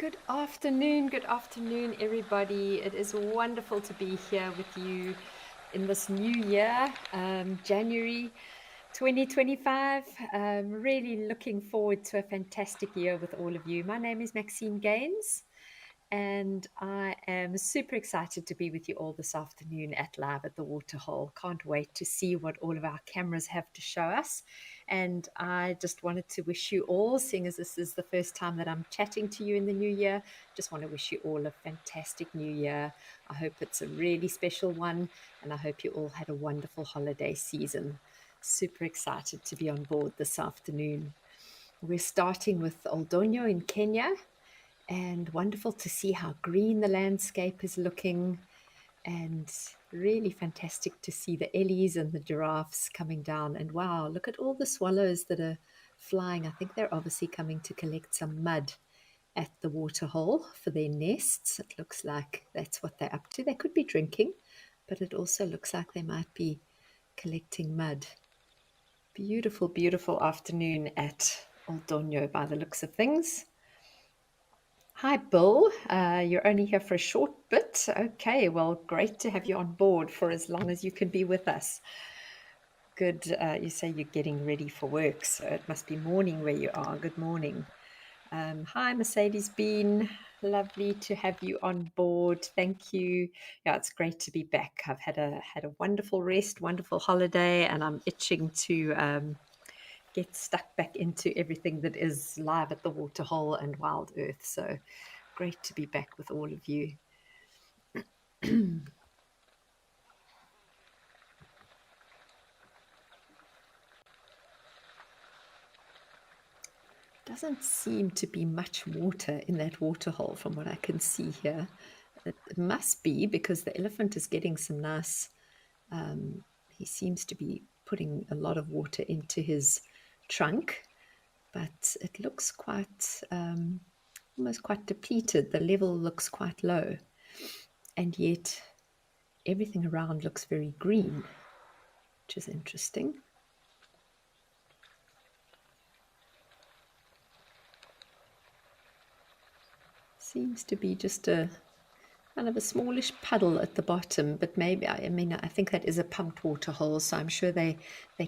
Good afternoon, everybody. It is wonderful to be here with you in this new year, January 2025. Really looking forward to a fantastic year with all of you. My name is Maxine Gaines, and I am super excited to be with you all this afternoon at Live at the Waterhole. Can't wait to see what all of our cameras have to show us. And I just wanted to wish you all, seeing as this is the first time that I'm chatting to you in the new year, just want to wish you all a fantastic new year. I hope it's a really special one, and I hope you all had a wonderful holiday season. Super excited to be on board this afternoon. We're starting with Oldonyo in Kenya, and wonderful to see how green the landscape is looking, and really fantastic to see the ellies and the giraffes coming down. And wow, look at all the swallows that are flying. I think they're obviously coming to collect some mud at the waterhole for their nests. It looks like that's what they're up to. They could be drinking, but it also looks like they might be collecting mud. Beautiful, beautiful afternoon at Oldonyo by the looks of things. Hi, Bill. You're only here for a short bit. Okay, well, great to have you on board for as long as you can be with us. Good. You say you're getting ready for work, so it must be morning where you are. Good morning. Hi, Mercedes Bean. Lovely to have you on board. Thank you. Yeah, it's great to be back. I've had a wonderful rest, wonderful holiday, and I'm itching to get stuck back into everything that is live at the Waterhole and Wild Earth. So great to be back with all of you. Doesn't seem to be much water in that waterhole from what I can see here. It must be because the elephant is getting some nice, he seems to be putting a lot of water into his trunk, but it looks quite, almost quite depleted. The level looks quite low, and yet everything around looks very green, which is interesting. Seems to be just a kind of a smallish puddle at the bottom, but maybe, I mean, I think that is a pumped water hole, so I'm sure they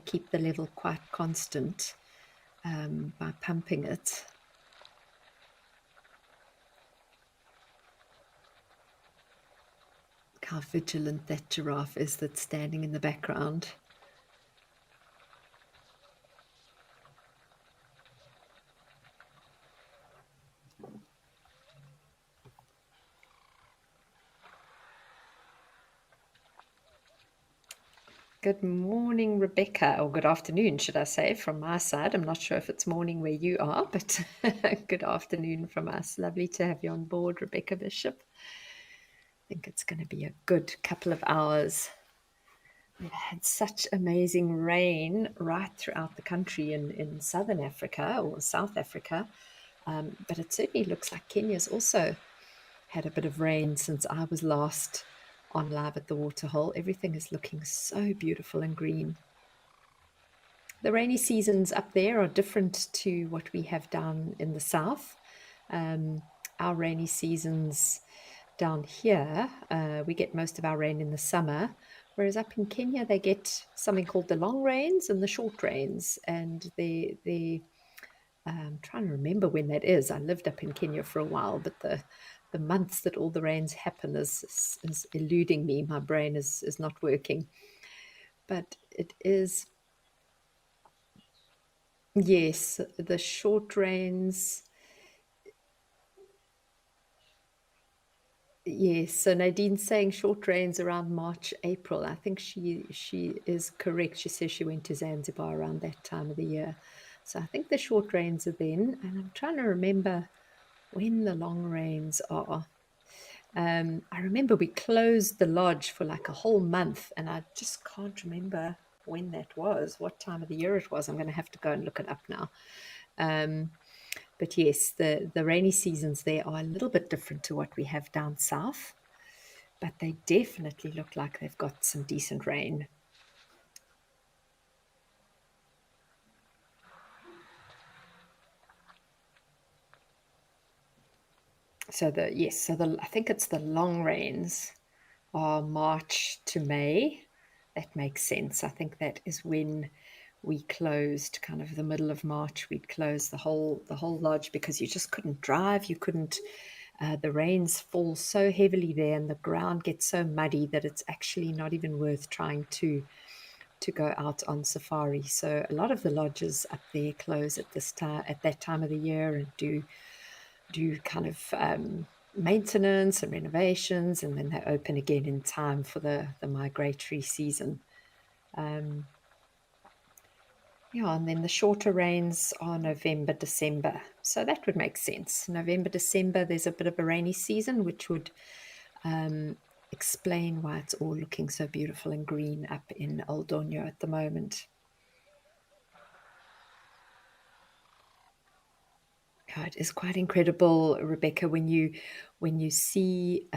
keep the level quite constant by pumping it. Look how vigilant that giraffe is that's standing in the background. Good morning, Rebecca, or good afternoon, should I say, from my side. I'm not sure if it's morning where you are, but good afternoon from us. Lovely to have you on board, Rebecca Bishop. I think it's going to be a good couple of hours. We've had such amazing rain right throughout the country in Southern Africa or South Africa, but it certainly looks like Kenya's also had a bit of rain since I was last on Live at the Waterhole. Everything is looking so beautiful and green. The rainy seasons up there are different to what we have down in the south. Our rainy seasons down here, we get most of our rain in the summer, whereas up in Kenya they get something called the long rains and the short rains, and I'm trying to remember when that is. I lived up in Kenya for a while, but the months that all the rains happen is eluding me. My brain is not working. But it is, yes, the short rains. Yes, so Nadine's saying short rains around March, April. I think she is correct. She says she went to Zanzibar around that time of the year. So I think the short rains are then, and I'm trying to remember when the long rains are. I remember we closed the lodge for like a whole month, and I just can't remember when that was, what time of the year it was. I'm going to have to go and look it up now. But yes, the rainy seasons there are a little bit different to what we have down south, but they definitely look like they've got some decent rain. So I think it's the long rains are March to May. That makes sense. I think that is when we closed, kind of the middle of March. We'd close the whole lodge because you just couldn't drive. You couldn't. The rains fall so heavily there, and the ground gets so muddy that it's actually not even worth trying to go out on safari. So a lot of the lodges up there close at that time of the year and do kind of maintenance and renovations, and then they open again in time for the migratory season. Yeah, and then the shorter rains are November, December. So that would make sense. November, December, there's a bit of a rainy season, which would explain why it's all looking so beautiful and green up in Old Donyo at the moment. Yeah, it is quite incredible, Rebecca, when you see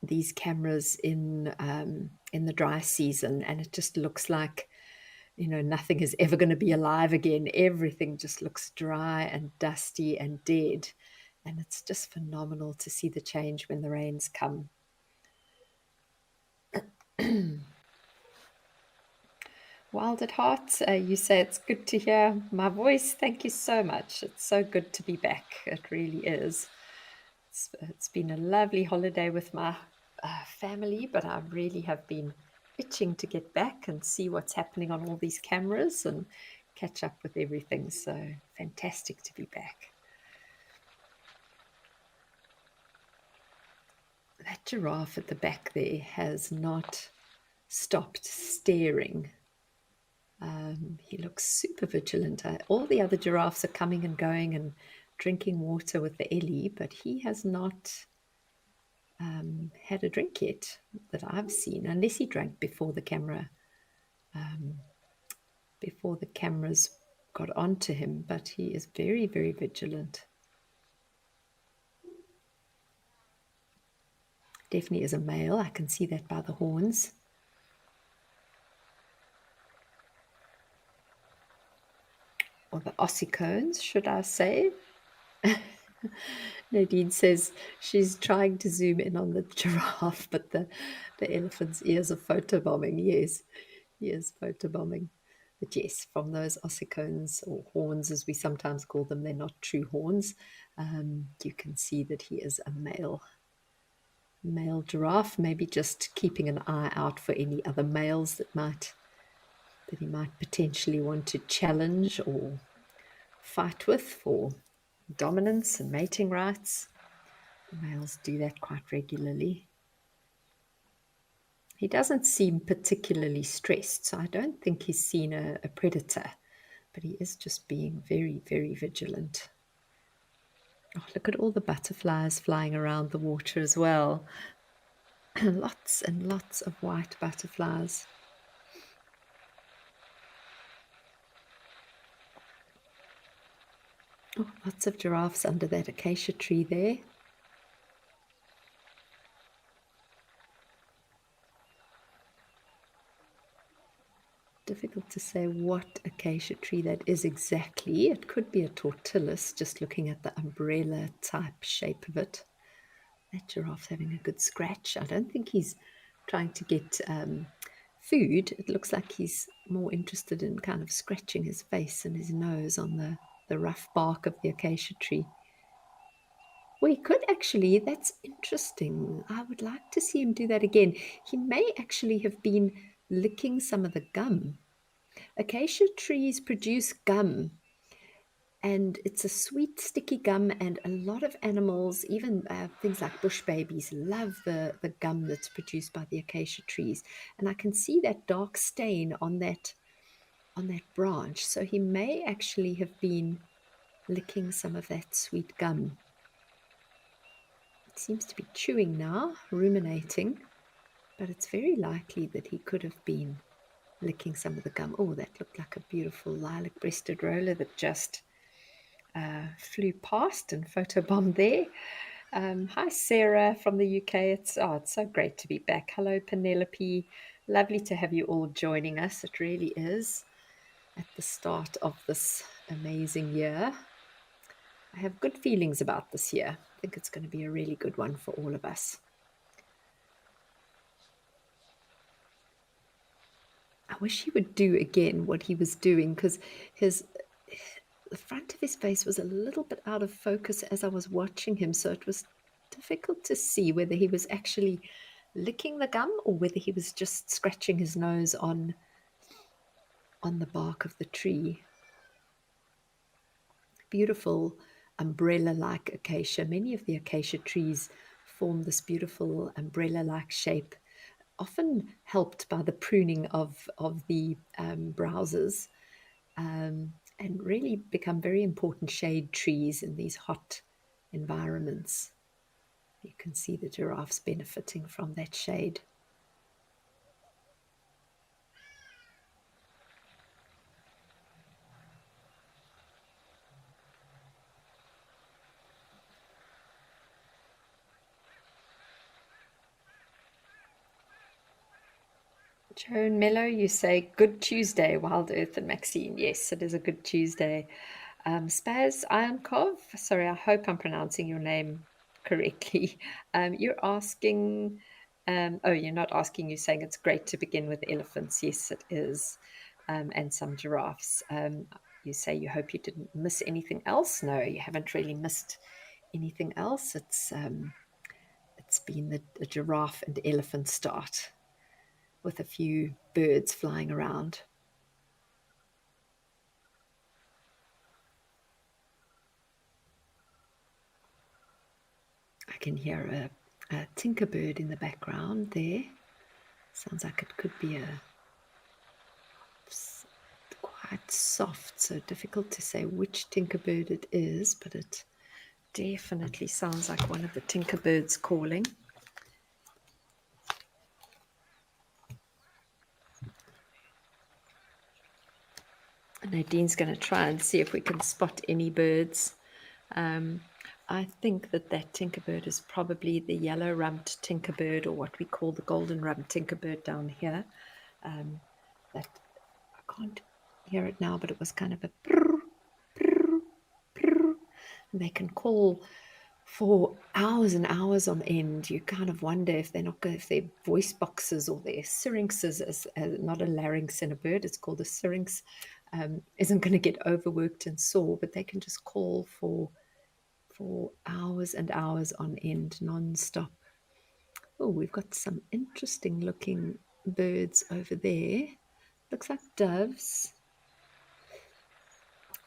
these cameras in the dry season, and it just looks like, nothing is ever going to be alive again. Everything just looks dry and dusty and dead. And it's just phenomenal to see the change when the rains come. Wild at Heart, you say it's good to hear my voice. Thank you so much. It's so good to be back. It really is. It's been a lovely holiday with my family, but I really have been itching to get back and see what's happening on all these cameras and catch up with everything. So fantastic to be back. That giraffe at the back there has not stopped staring. He looks super vigilant. All the other giraffes are coming and going and drinking water with the Ellie, but he has not had a drink yet that I've seen, unless he drank before the cameras got onto him. But he is very, very vigilant. Definitely is a male. I can see that by the horns. Or the ossicones, should I say. Nadine says she's trying to zoom in on the giraffe, but the elephant's ears are photobombing. Yes, he is photobombing. But yes, from those ossicones, or horns as we sometimes call them, they're not true horns. You can see that he is a male giraffe, maybe just keeping an eye out for any other males that he might potentially want to challenge or fight with for dominance and mating rights. The males do that quite regularly. He doesn't seem particularly stressed, so I don't think he's seen a predator, but he is just being very, very vigilant. Oh, look at all the butterflies flying around the water as well. Lots and lots of white butterflies. Oh, lots of giraffes under that acacia tree there. Difficult to say what acacia tree that is exactly. It could be a tortillus, just looking at the umbrella type shape of it. That giraffe's having a good scratch. I don't think he's trying to get food. It looks like he's more interested in kind of scratching his face and his nose on the rough bark of the acacia tree. We could actually, that's interesting. I would like to see him do that again. He may actually have been licking some of the gum. Acacia trees produce gum, and it's a sweet, sticky gum, and a lot of animals, even things like bush babies, love the gum that's produced by the acacia trees. And I can see that dark stain on that branch. So he may actually have been licking some of that sweet gum. It seems to be chewing now, ruminating, but it's very likely that he could have been licking some of the gum. Oh, that looked like a beautiful lilac-breasted roller that just flew past and photobombed there. Hi, Sarah from the UK. It's so great to be back. Hello, Penelope. Lovely to have you all joining us. It really is at the start of this amazing year. I have good feelings about this year. think it's going to be a really good one for all of us. I wish he would do again what he was doing, because the front of his face was a little bit out of focus as I was watching him, so it was difficult to see whether he was actually licking the gum or whether he was just scratching his nose on the bark of the tree. Beautiful umbrella-like acacia. Many of the acacia trees form this beautiful umbrella-like shape, often helped by the pruning of the browsers, and really become very important shade trees in these hot environments. You can see the giraffes benefiting from that shade. Joan Mello, you say good Tuesday, Wild Earth and Maxine. Yes, it is a good Tuesday. Spaz Ironkov, sorry, I hope I'm pronouncing your name correctly. You're asking, oh, you're not asking, you're saying it's great to begin with elephants. Yes, it is. And some giraffes. You say you hope you didn't miss anything else. No, you haven't really missed anything else. It's been a giraffe and elephant start with a few birds flying around. I can hear a tinkerbird in the background there. Sounds like it could be quite soft, so difficult to say which tinkerbird it is, but it definitely sounds like one of the tinkerbirds calling. Nadine's going to try and see if we can spot any birds. I think that tinkerbird is probably the yellow-rumped tinkerbird, or what we call the golden-rumped tinkerbird down here. That I can't hear it now, but it was kind of a prrr, prrr, prrr. And they can call for hours and hours on end. You kind of wonder if they're not going, if their voice boxes or their syrinxes, as not a larynx in a bird, it's called a syrinx, isn't going to get overworked and sore, but they can just call for hours and hours on end, non-stop. Oh, we've got some interesting looking birds over there. Looks like doves.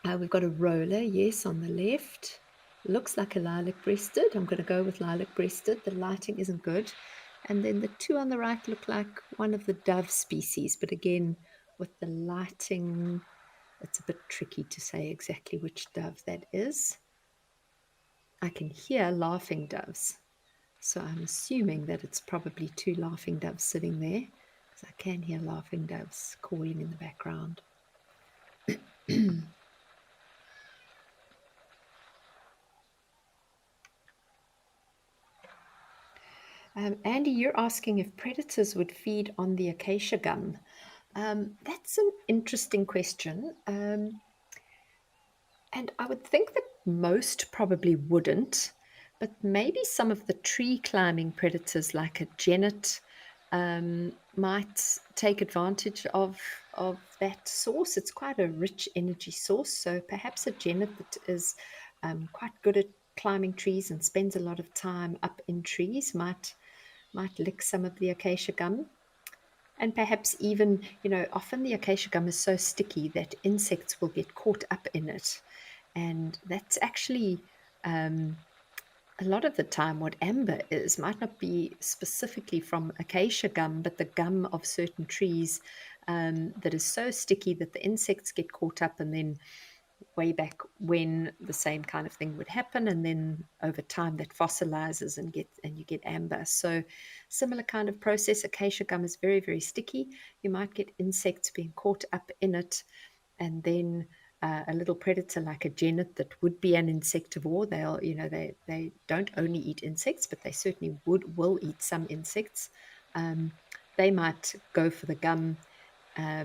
We've got a roller, yes, on the left. Looks like a lilac-breasted. I'm going to go with lilac-breasted. The lighting isn't good. And then the two on the right look like one of the dove species. But again, with the lighting, it's a bit tricky to say exactly which dove that is. I can hear laughing doves. So I'm assuming that it's probably two laughing doves sitting there, because I can hear laughing doves calling in the background. Andy, you're asking if predators would feed on the acacia gum. That's an interesting question. And I would think that most probably wouldn't, but maybe some of the tree climbing predators like a genet might take advantage of that source. It's quite a rich energy source, so perhaps a genet that is quite good at climbing trees and spends a lot of time up in trees might lick some of the acacia gum. And perhaps even, often the acacia gum is so sticky that insects will get caught up in it. And that's actually a lot of the time what amber is. Might not be specifically from acacia gum, but the gum of certain trees that is so sticky that the insects get caught up, and then way back when the same kind of thing would happen, and then over time that fossilizes and you get amber. So similar kind of process. Acacia gum is very, very sticky. You might get insects being caught up in it, and then a little predator like a genet that would be an insectivore. They don't only eat insects, but they certainly will eat some insects. They might go for the gum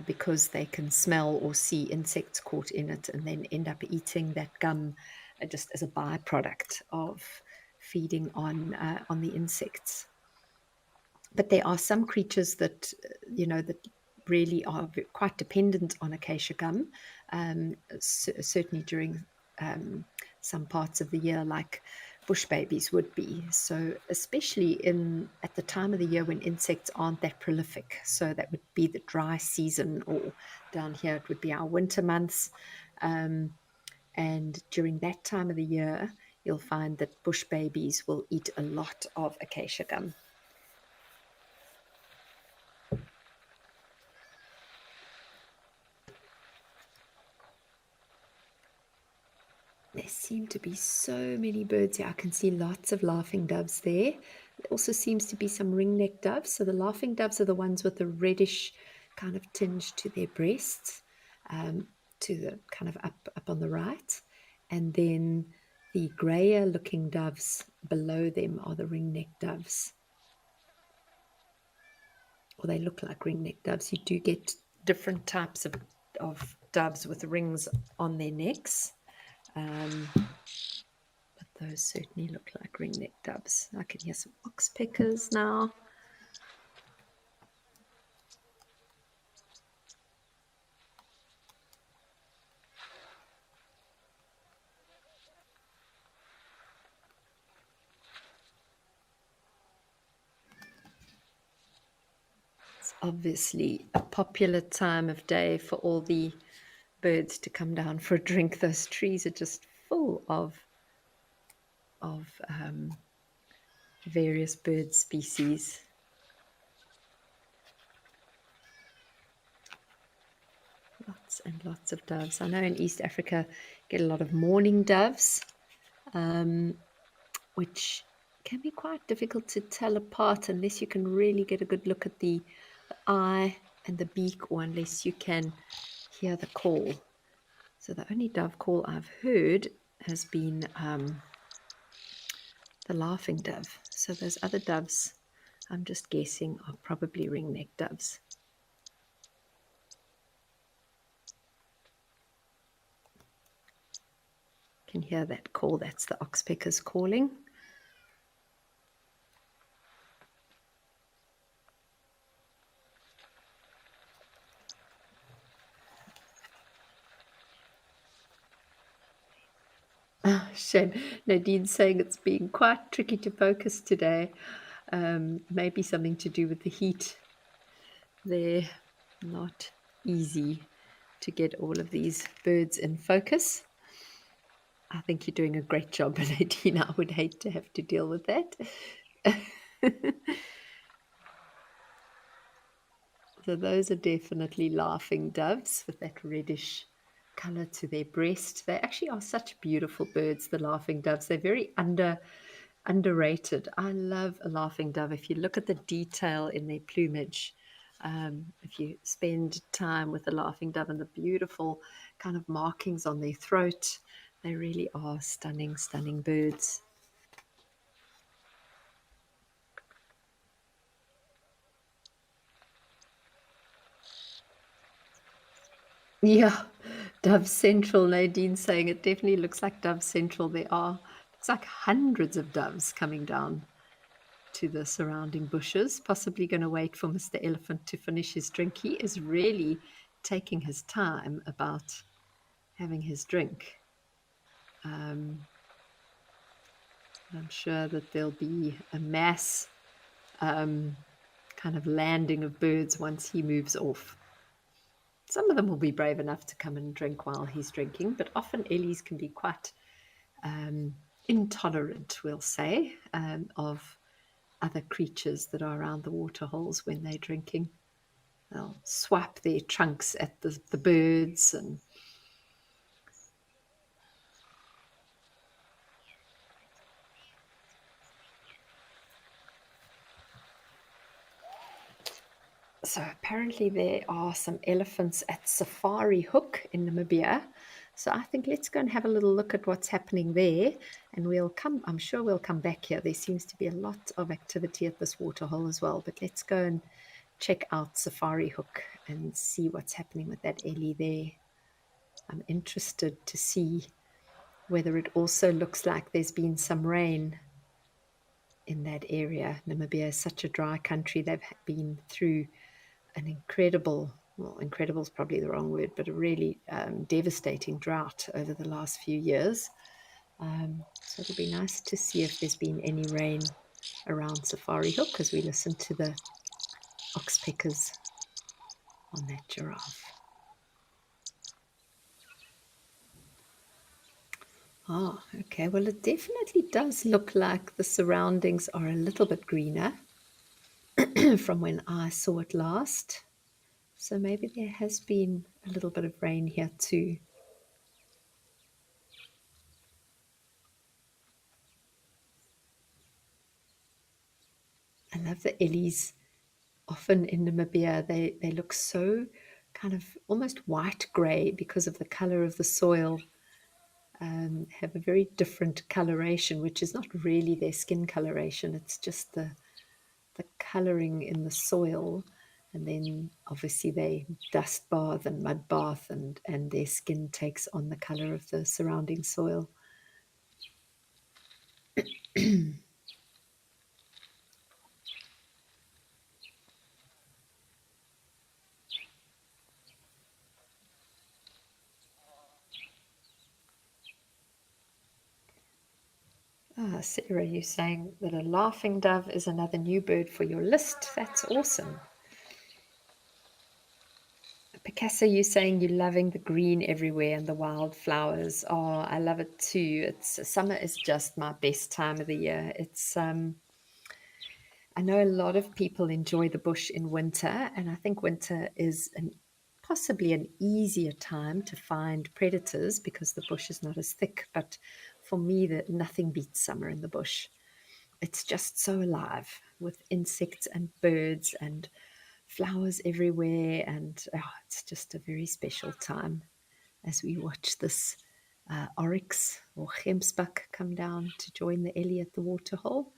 because they can smell or see insects caught in it, and then end up eating that gum just as a byproduct of feeding on the insects. But there are some creatures that, that really are quite dependent on acacia gum, certainly during some parts of the year, like bush babies would be. So especially at the time of the year when insects aren't that prolific. So that would be the dry season, or down here it would be our winter months. And during that time of the year, you'll find that bush babies will eat a lot of acacia gum. There seem to be so many birds here. I can see lots of laughing doves there. There also seems to be some ring-necked doves. So the laughing doves are the ones with the reddish kind of tinge to their breasts, to the kind of up on the right. And then the grayer looking doves below them are the ring-necked doves. Or they look like ring-necked doves. You do get different types of doves with rings on their necks. But those certainly look like ring-necked doves. I can hear some oxpeckers now. It's obviously a popular time of day for all the birds to come down for a drink. Those trees are just full of various bird species. Lots and lots of doves. I know in East Africa get a lot of mourning doves, which can be quite difficult to tell apart unless you can really get a good look at the eye and the beak, or unless you can hear the call. So the only dove call I've heard has been the laughing dove. So those other doves, I'm just guessing, are probably ring-necked doves. Can hear that call. That's the oxpeckers calling. Oh, shame. Nadine's saying it's been quite tricky to focus today. Maybe something to do with the heat. They're not easy to get all of these birds in focus. I think you're doing a great job, Nadine. I would hate to have to deal with that. So those are definitely laughing doves with that reddish color to their breast. They actually are such beautiful birds, the laughing doves. They're very underrated. I love a laughing dove. If you look at the detail in their plumage, if you spend time with a laughing dove and the beautiful kind of markings on their throat, they really are stunning, stunning birds. Yeah, Dove Central, Nadine saying it definitely looks like Dove Central. Looks like hundreds of doves coming down to the surrounding bushes, possibly going to wait for Mr. Elephant to finish his drink. He is really taking his time about having his drink. I'm sure that there'll be a mass kind of landing of birds once he moves off. Some of them will be brave enough to come and drink while he's drinking, but often ellies can be quite intolerant, we'll say, of other creatures that are around the waterholes when they're drinking. They'll swap their trunks at the birds. And so apparently there are some elephants at Safari Hook in Namibia. So I think let's go and have a little look at what's happening there, and I'm sure we'll come back here. There seems to be a lot of activity at this waterhole as well, but let's go and check out Safari Hook and see what's happening with that ellie there. I'm interested to see whether it also looks like there's been some rain in that area. Namibia is such a dry country. They've been through an incredible, well, incredible is probably the wrong word, but a really devastating drought over the last few years. So it'll be nice to see if there's been any rain around Safari Hook as we listen to the oxpeckers on that giraffe. Ah, okay. Well, it definitely does look like the surroundings are a little bit greener from when I saw it last. So maybe there has been a little bit of rain here too. I love the ellies. Often in Namibia, they look so kind of almost white grey because of the colour of the soil. Have a very different coloration, which is not really their skin coloration. It's just the colouring in the soil. And then obviously they dust bath and mud bath, and their skin takes on the colour of the surrounding soil. Ah, Sarah, you're saying that a laughing dove is another new bird for your list. That's awesome. Picasso, you're saying you're loving the green everywhere and the wildflowers. Oh, I love it too. It's summer is just my best time of the year. It's I know a lot of people enjoy the bush in winter, and I think winter is possibly an easier time to find predators because the bush is not as thick. But for me, nothing beats summer in the bush. It's just so alive with insects and birds and flowers everywhere, and it's just a very special time as we watch this oryx or gemsbuck come down to join the ellie at the waterhole.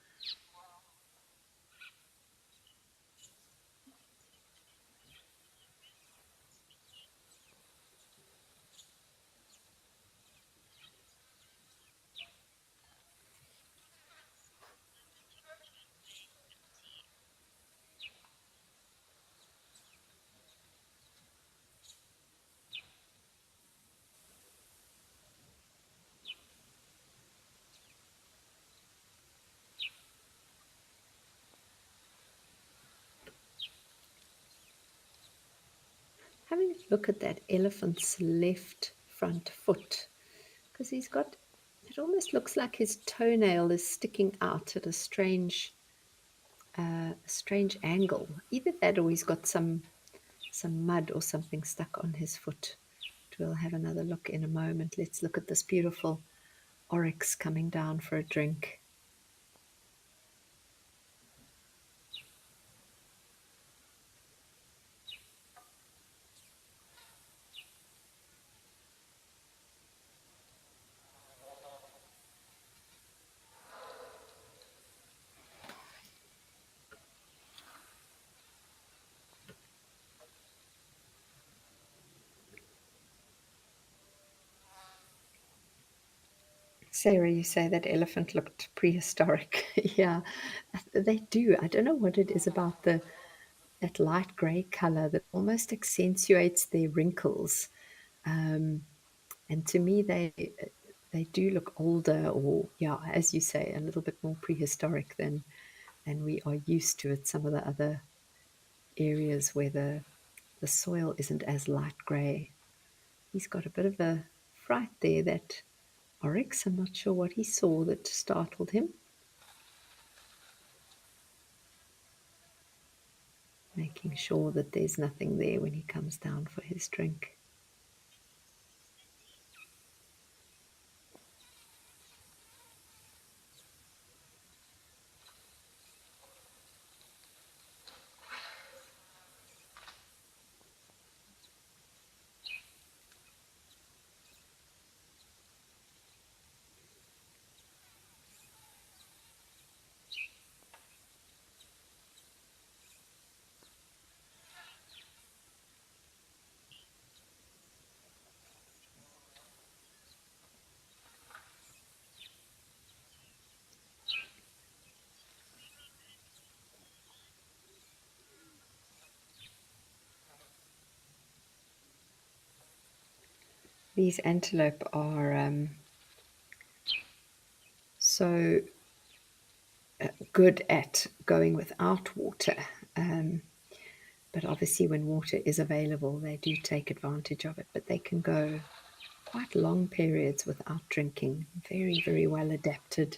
Having a look at that elephant's left front foot, because he's got, it almost looks like his toenail is sticking out at a strange angle. Either that or he's got some mud or something stuck on his foot. We'll have another look in a moment. Let's look at this beautiful oryx coming down for a drink. Sarah, you say that elephant looked prehistoric. Yeah, they do. I don't know what it is about that light grey colour that almost accentuates their wrinkles. And to me, they do look older, or yeah, as you say, a little bit more prehistoric than we are used to at some of the other areas where the soil isn't as light grey. He's got a bit of a fright there, that oryx. I'm not sure what he saw that startled him. Making sure that there's nothing there when he comes down for his drink. These antelope are so good at going without water. But obviously when water is available, they do take advantage of it. But they can go quite long periods without drinking. Very, very well adapted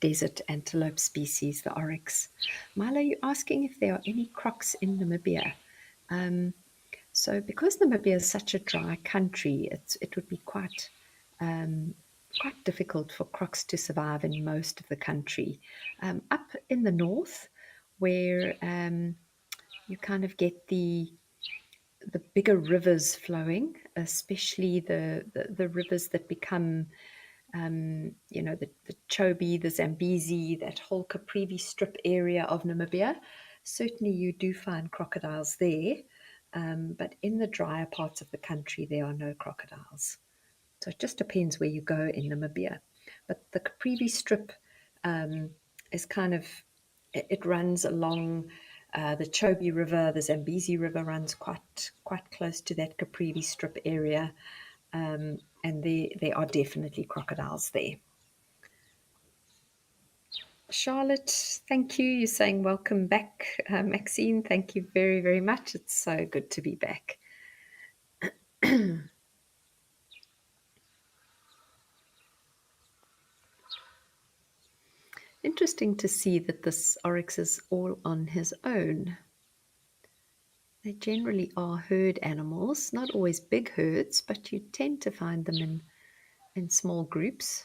desert antelope species, the oryx. Milo, you're asking if there are any crocs in Namibia. So because Namibia is such a dry country, it would be quite difficult for crocs to survive in most of the country. Up in the north, where you kind of get the bigger rivers flowing, especially the rivers that become, the Chobe, the Zambezi, that whole Caprivi strip area of Namibia. Certainly you do find crocodiles there, but in the drier parts of the country, there are no crocodiles. So it just depends where you go in Namibia. But the Caprivi strip is kind of, it runs along the Chobe River. The Zambezi River runs quite close to that Caprivi strip area, and there are definitely crocodiles there. Charlotte, thank you. You're saying welcome back. Maxine, thank you very, very much. It's so good to be back. Interesting to see that this oryx is all on his own. They generally are herd animals, not always big herds, but you tend to find them in small groups.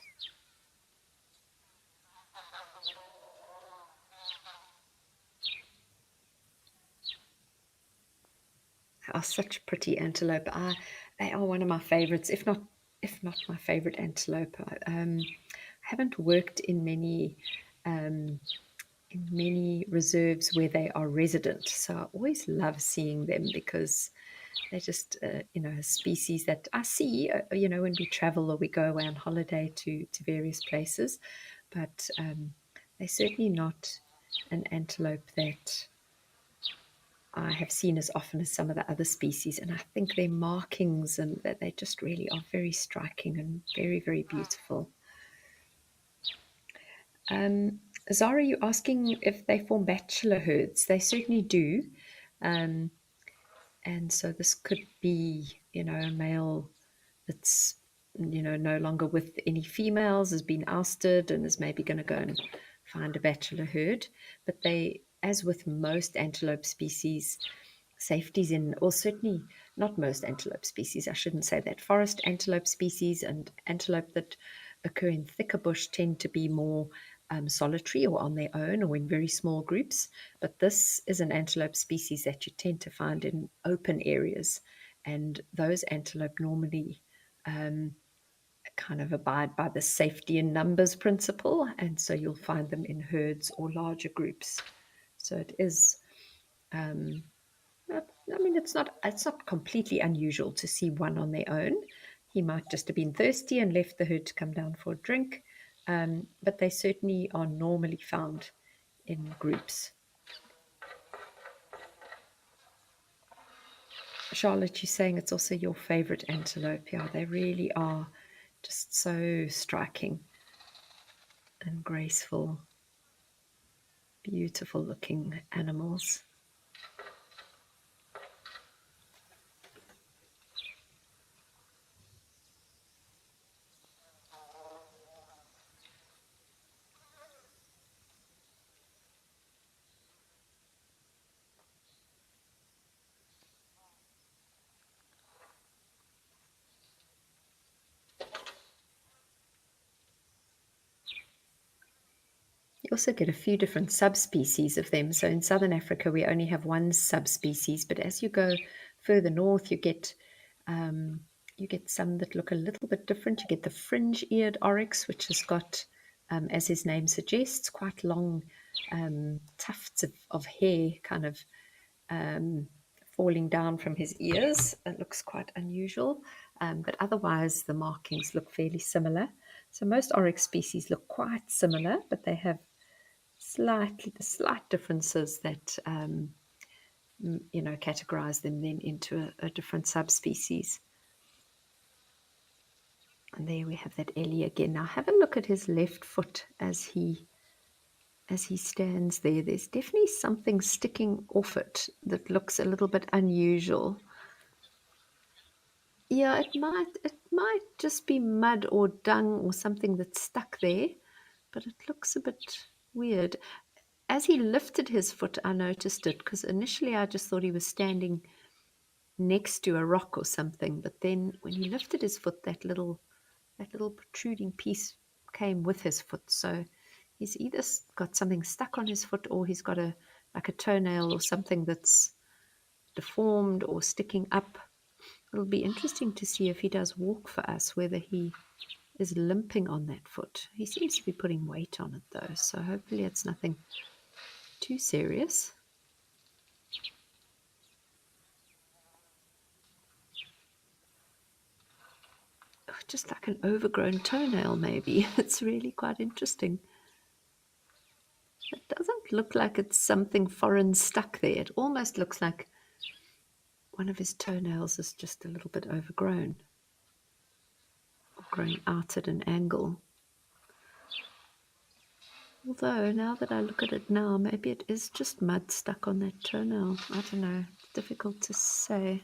They are such pretty antelope. They are one of my favorites, if not my favorite antelope. I haven't worked in many reserves where they are resident, so I always love seeing them because they're just a species that I see when we travel or we go away on holiday to various places, but they're certainly not an antelope that I have seen as often as some of the other species, and I think their markings and that they just really are very striking and very, very beautiful. Zara, you asking if they form bachelor herds? They certainly do. And so this could be, a male that's, no longer with any females, has been ousted and is maybe going to go and find a bachelor herd. But they, as with most antelope species, safety's in, or certainly not most antelope species, I shouldn't say that. Forest antelope species and antelope that occur in thicker bush tend to be more solitary or on their own or in very small groups. But this is an antelope species that you tend to find in open areas. And those antelope normally kind of abide by the safety in numbers principle. And so you'll find them in herds or larger groups. So it is, it's not completely unusual to see one on their own. He might just have been thirsty and left the herd to come down for a drink. But they certainly are normally found in groups. Charlotte, you're saying it's also your favorite antelope. Yeah, they really are just so striking and graceful, beautiful looking animals. You also get a few different subspecies of them. So in Southern Africa, we only have one subspecies, but as you go further north, you get some that look a little bit different. You get the fringe-eared oryx, which has got, as his name suggests, quite long tufts of hair kind of falling down from his ears. It looks quite unusual, but otherwise the markings look fairly similar. So most oryx species look quite similar, but they have slight differences that categorize them then into a different subspecies. And there we have that Ellie again. Now have a look at his left foot as he stands there. There's definitely something sticking off it that looks a little bit unusual. Yeah, it might just be mud or dung or something that's stuck there, but it looks a bit weird. As he lifted his foot, I noticed it, because initially I just thought he was standing next to a rock or something, but then when he lifted his foot, that little protruding piece came with his foot. So he's either got something stuck on his foot, or he's got a toenail or something that's deformed or sticking up. It'll be interesting to see if he does walk for us, whether he is limping on that foot. He seems to be putting weight on it though, so hopefully it's nothing too serious. Oh, just like an overgrown toenail maybe. It's really quite interesting. It doesn't look like it's something foreign stuck there. It almost looks like one of his toenails is just a little bit overgrown, or growing out at an angle. Although, now that I look at it now, maybe it is just mud stuck on that toenail. I don't know. It's difficult to say.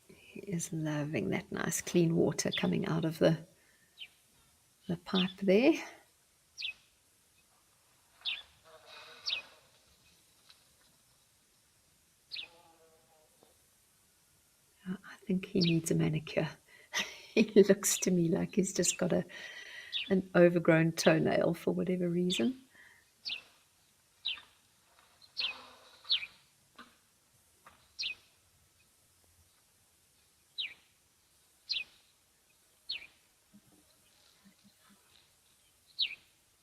He is loving that nice clean water coming out of the pipe there. I think he needs a manicure. He looks to me like he's just got an overgrown toenail for whatever reason.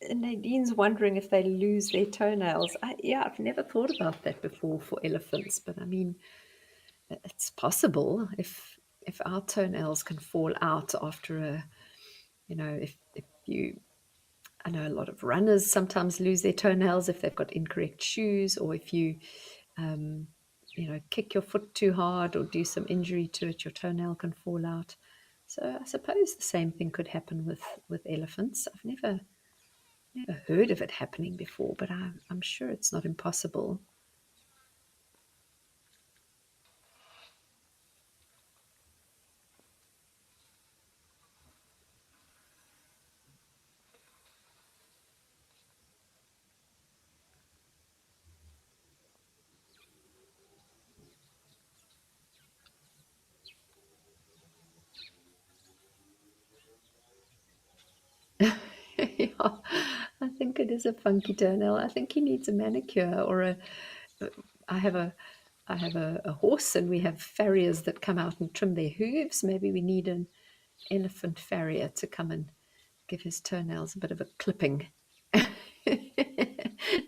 Nadine's wondering if they lose their toenails. I've never thought about that before for elephants, but I mean, it's possible if our toenails can fall out after if you, I know a lot of runners sometimes lose their toenails if they've got incorrect shoes, or if you kick your foot too hard or do some injury to it, your toenail can fall out. So I suppose the same thing could happen with elephants. I've never heard of it happening before, but I'm sure it's not impossible. Yeah, I think it is a funky toenail. I think he needs a manicure or I have a horse, and we have farriers that come out and trim their hooves. Maybe we need an elephant farrier to come and give his toenails a bit of a clipping.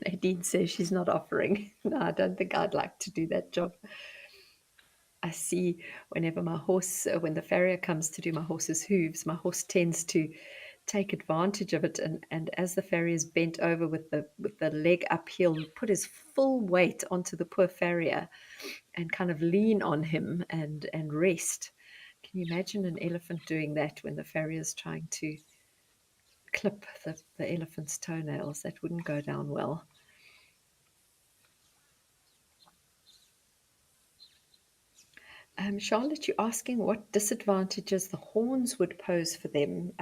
Nadine says she's not offering. No, I don't think I'd like to do that job. I see whenever when the farrier comes to do my horse's hooves, my horse tends to take advantage of it, and as the farrier's bent over with the leg up, he'll put his full weight onto the poor farrier and kind of lean on him and rest. Can you imagine an elephant doing that when the farrier's trying to clip the elephant's toenails? That wouldn't go down well. Charlotte, you're asking what disadvantages the horns would pose for them.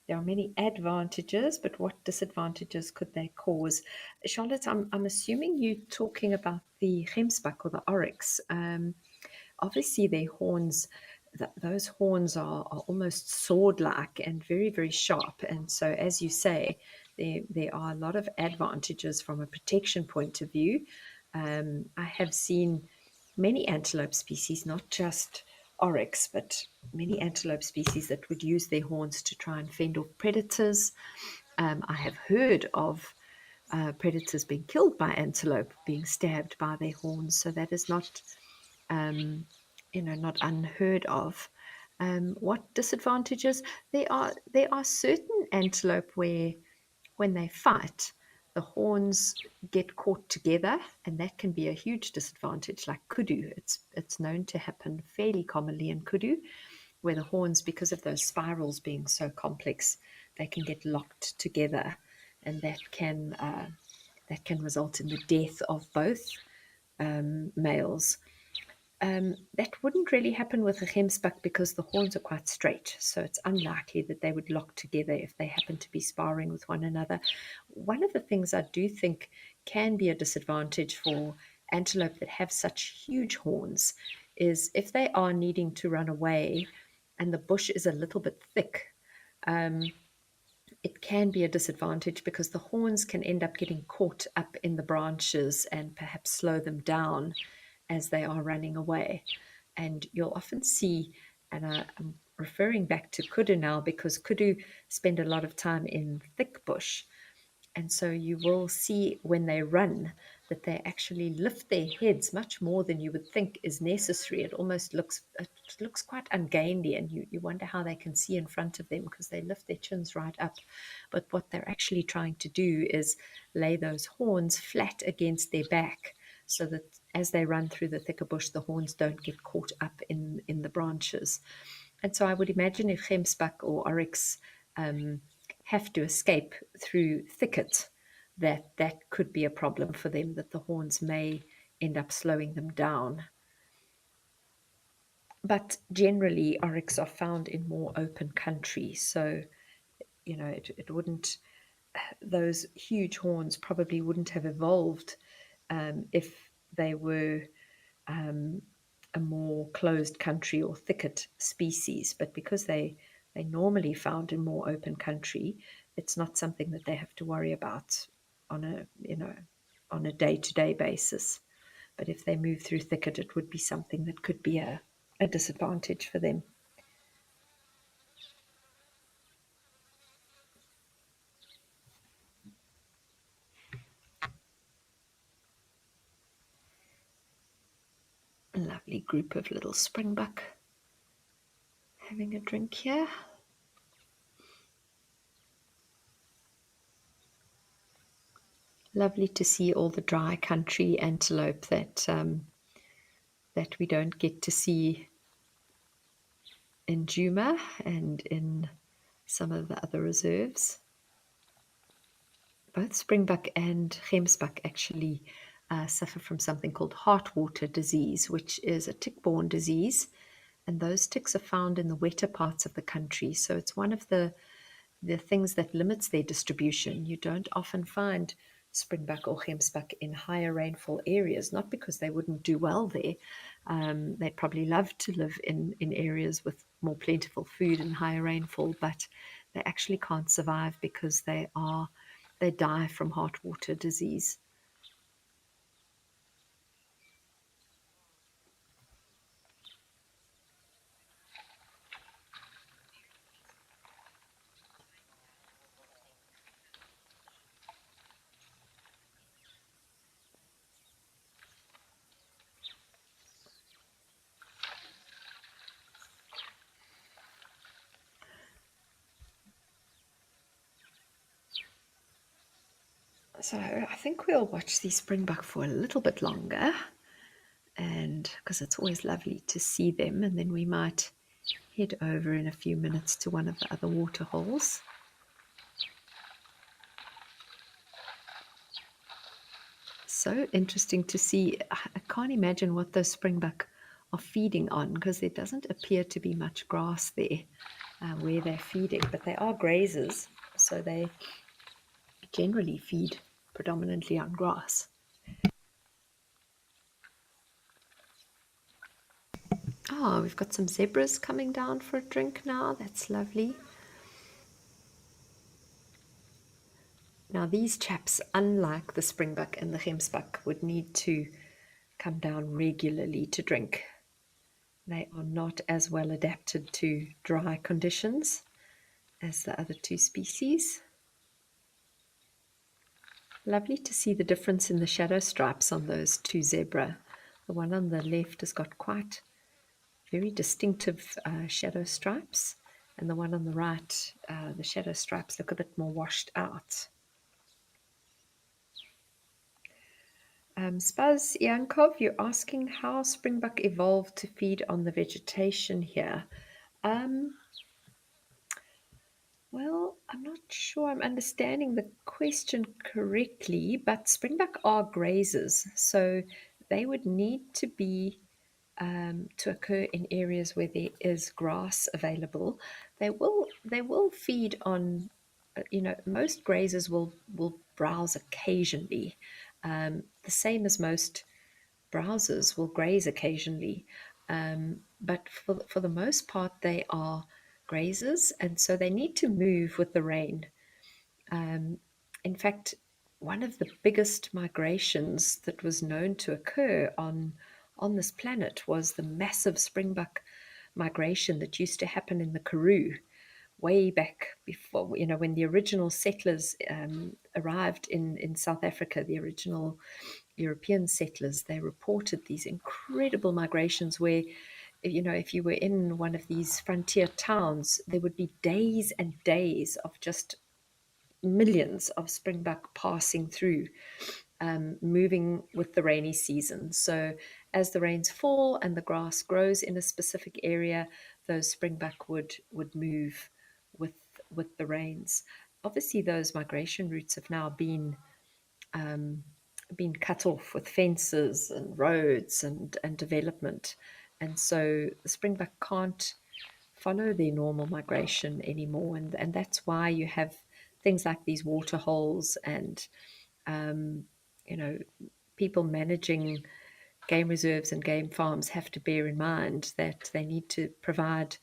There are many advantages, but what disadvantages could they cause? Charlotte, I'm assuming you're talking about the gemsbok or the oryx. Obviously, their horns, those horns are almost sword-like and very, very sharp. And so, as you say, there are a lot of advantages from a protection point of view. I have seen many antelope species, not just oryx, but many antelope species that would use their horns to try and fend off predators. I have heard of predators being killed by antelope being stabbed by their horns, so that is not, not unheard of. What disadvantages? There are certain antelope where, when they fight, the horns get caught together, and that can be a huge disadvantage. Like kudu, it's known to happen fairly commonly in kudu, where the horns, because of those spirals being so complex, they can get locked together, and that can result in the death of both males. That wouldn't really happen with a gemsbuck because the horns are quite straight, so it's unlikely that they would lock together if they happen to be sparring with one another. One of the things I do think can be a disadvantage for antelope that have such huge horns is if they are needing to run away and the bush is a little bit thick, it can be a disadvantage because the horns can end up getting caught up in the branches and perhaps slow them down as they are running away. And you'll often see, and I'm referring back to kudu now because kudu spend a lot of time in thick bush. And so you will see when they run that they actually lift their heads much more than you would think is necessary. It looks quite ungainly, and you wonder how they can see in front of them because they lift their chins right up. But what they're actually trying to do is lay those horns flat against their back so that as they run through the thicker bush, the horns don't get caught up in the branches. And so I would imagine if gemsbuck or oryx have to escape through thicket, that could be a problem for them, that the horns may end up slowing them down. But generally, oryx are found in more open country, so it wouldn't. Those huge horns probably wouldn't have evolved if they were a more closed country or thicket species. But because they normally found in more open country, it's not something that they have to worry about on a day-to-day basis. But if they move through thicket, it would be something that could be a disadvantage for them. A lovely group of little springbuck having a drink here. Lovely to see all the dry country antelope that we don't get to see in Djuma and in some of the other reserves. Both springbuck and gemsbuck actually suffer from something called heartwater disease, which is a tick-borne disease, and those ticks are found in the wetter parts of the country. So it's one of the things that limits their distribution. You don't often find springbuck or gemsbuck in higher rainfall areas, not because they wouldn't do well there. They'd probably love to live in areas with more plentiful food and higher rainfall, but they actually can't survive because they die from heartwater disease. So I think we'll watch these springbuck for a little bit longer, and because it's always lovely to see them, and then we might head over in a few minutes to one of the other water holes. So interesting to see. I can't imagine what those springbuck are feeding on because there doesn't appear to be much grass there where they're feeding, but they are grazers, so they generally feed predominantly on grass. Oh, we've got some zebras coming down for a drink now. That's lovely. Now these chaps, unlike the springbuck and the gemsbuck, would need to come down regularly to drink. They are not as well adapted to dry conditions as the other two species. Lovely to see the difference in the shadow stripes on those two zebra. The one on the left has got quite very distinctive shadow stripes, and the one on the right, the shadow stripes look a bit more washed out. Spaz Yankov, you're asking how springbuck evolved to feed on the vegetation here. Um, well, I'm not sure I'm understanding the question correctly, but springbuck are grazers, so they would need to be to occur in areas where there is grass available. They will feed on, most grazers will browse occasionally, the same as most browsers will graze occasionally. But for the most part, they are grazers, and so they need to move with the rain. Um, in fact, one of the biggest migrations that was known to occur on this planet was the massive springbuck migration that used to happen in the Karoo way back before, when the original settlers arrived in South Africa, the original European settlers. They reported these incredible migrations where, if you were in one of these frontier towns, there would be days and days of just millions of springbuck passing through, moving with the rainy season. So as the rains fall and the grass grows in a specific area, those springbuck would move with with the rains. Obviously, those migration routes have now um, been cut off with fences and roads and development, and so the springbuck can't follow their normal migration anymore, and that's why you have things like these waterholes and um, you know people managing game reserves and game farms have to bear in mind that they need to provide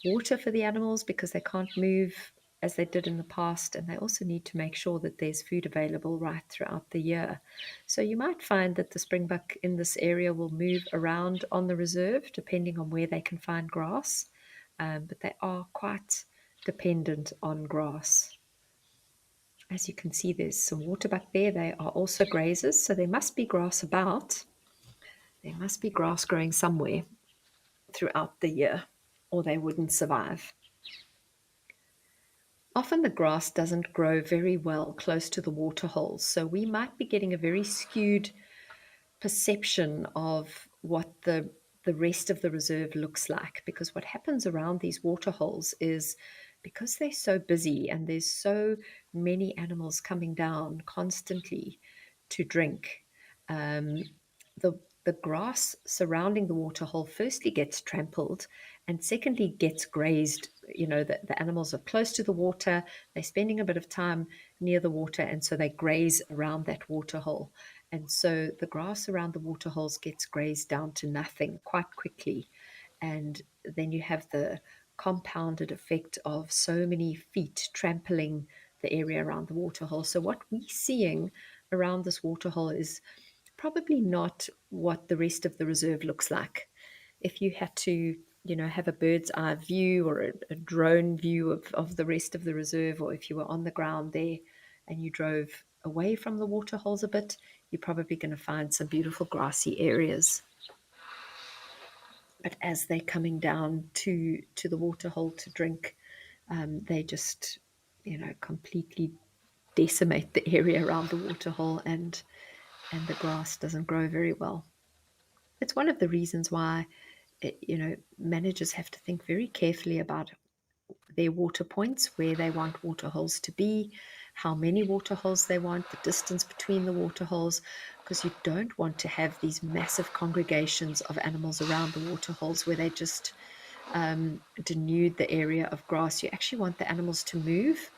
water for the animals because they can't move as they did in the past, and they also need to make sure that there's food available right throughout the year. So you might find that the springbuck in this area will move around on the reserve depending on where they can find grass, but they are quite dependent on grass. As you can see, there's some waterbuck there. They are also grazers, so there must be grass about. There must be grass growing somewhere throughout the year, or they wouldn't survive. Often the grass doesn't grow very well close to the water holes, so we might be getting a very skewed perception of what the rest of the reserve looks like, because what happens around these water holes is because they're so busy and there's so many animals coming down constantly to drink, um, the the grass surrounding the water hole firstly gets trampled and secondly gets grazed. The animals are close to the water, they're spending a bit of time near the water, and so they graze around that water hole, and so the grass around the water holes gets grazed down to nothing quite quickly. And then you have the compounded effect of so many feet trampling the area around the water hole. So what we're seeing around this water hole is probably not what the rest of the reserve looks like. If you had to, have a bird's eye view or a drone view of the rest of the reserve, or if you were on the ground there and you drove away from the water holes a bit, you're probably going to find some beautiful grassy areas. But as they're coming down to the water hole to drink, they just, completely decimate the area around the water hole, and the grass doesn't grow very well. It's one of the reasons why managers have to think very carefully about their water points, where they want water holes to be, how many water holes they want, the distance between the water holes, because you don't want to have these massive congregations of animals around the water holes where they just denude the area of grass. You actually want the animals to move.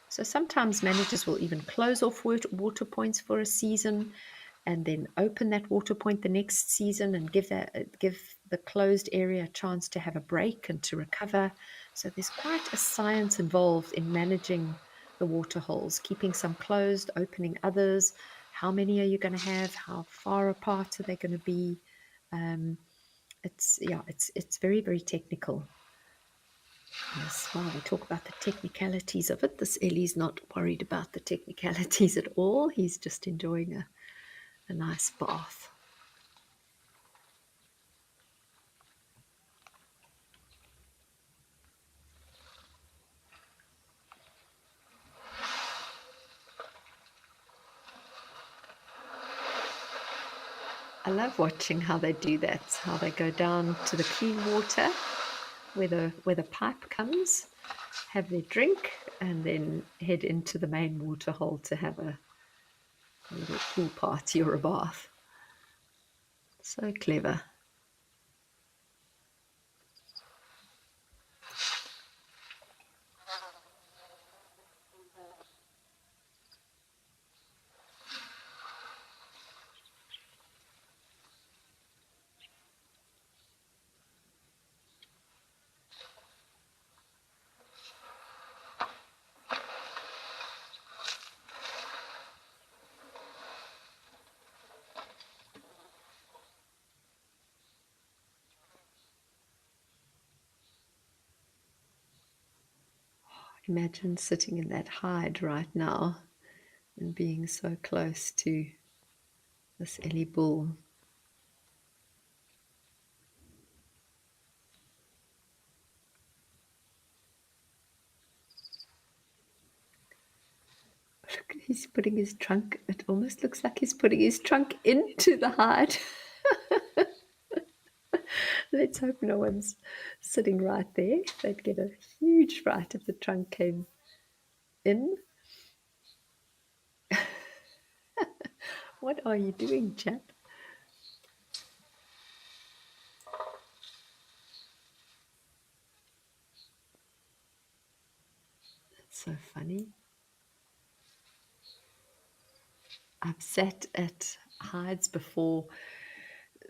So sometimes managers will even close off water points for a season and then open that water point the next season and give the closed area a chance to have a break and to recover. So there's quite a science involved in managing the water holes, keeping some closed, opening others. How many are you going to have? How far apart are they going to be? It's very, very technical. Yes, while we talk about the technicalities of it, this Ellie's not worried about the technicalities at all. He's just enjoying a nice bath. love watching how they do that, how they go down to the clean water where the pipe comes, have their drink, and then head into the main waterhole to have a little pool party or a bath. So clever. Imagine sitting in that hide right now and being so close to this Ellie bull. Look, he's putting his trunk, it almost looks like he's putting his trunk into the hide. Let's hope no one's sitting right there. They'd get a huge fright if the trunk came in. What are you doing, chap? That's so funny. I've sat at hides before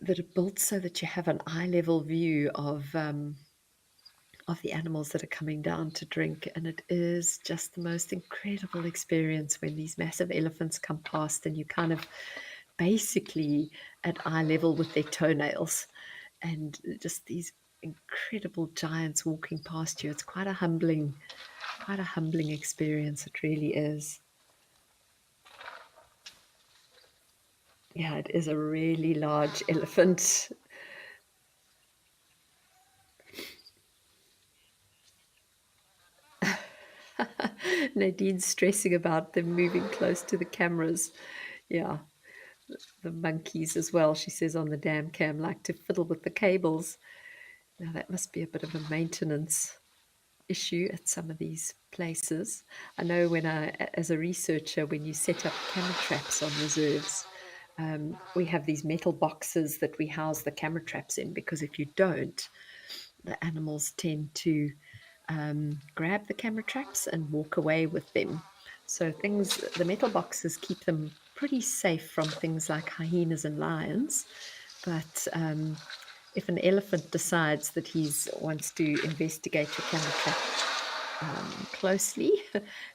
that are built so that you have an eye level view of the animals that are coming down to drink, and it is just the most incredible experience when these massive elephants come past and you kind of basically at eye level with their toenails, and just these incredible giants walking past you. It's quite a humbling experience. It really is. Yeah, it is a really large elephant. Nadine's stressing about them moving close to the cameras. Yeah, the monkeys as well, she says on the dam cam, like to fiddle with the cables. Now that must be a bit of a maintenance issue at some of these places. I know as a researcher, when you set up camera traps on reserves, we have these metal boxes that we house the camera traps in, because if you don't, the animals tend to grab the camera traps and walk away with them. So the metal boxes keep them pretty safe from things like hyenas and lions. But if an elephant decides that he wants to investigate your camera trap closely,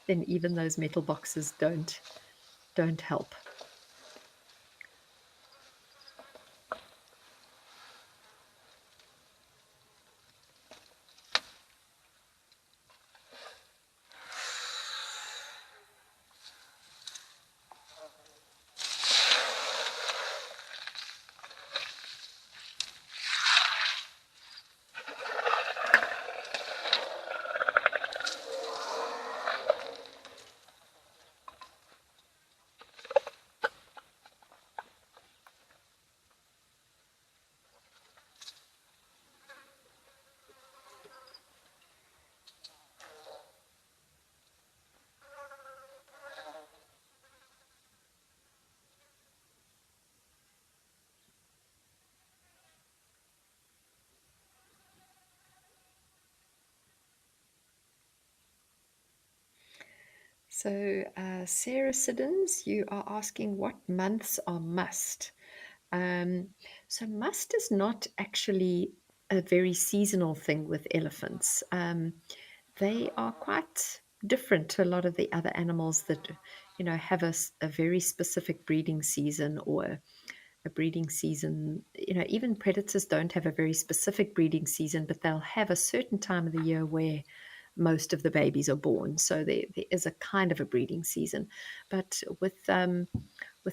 then even those metal boxes don't help. So, Sarah Siddons, you are asking what months are must. So, must is not actually a very seasonal thing with elephants. They are quite different to a lot of the other animals that, have a very specific breeding season, or a breeding season. Even predators don't have a very specific breeding season, but they'll have a certain time of the year where most of the babies are born. So there is a kind of a breeding season. But with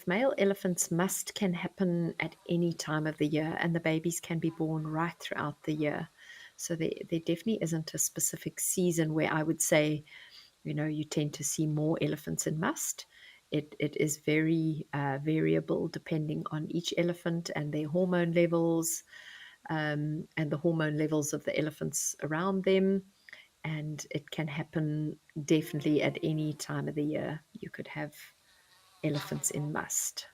male elephants, must can happen at any time of the year, and the babies can be born right throughout the year. So there definitely isn't a specific season where I would say, you tend to see more elephants in must. it is very variable depending on each elephant and their hormone levels, and the hormone levels of the elephants around them. And it can happen definitely at any time of the year. You could have elephants in must.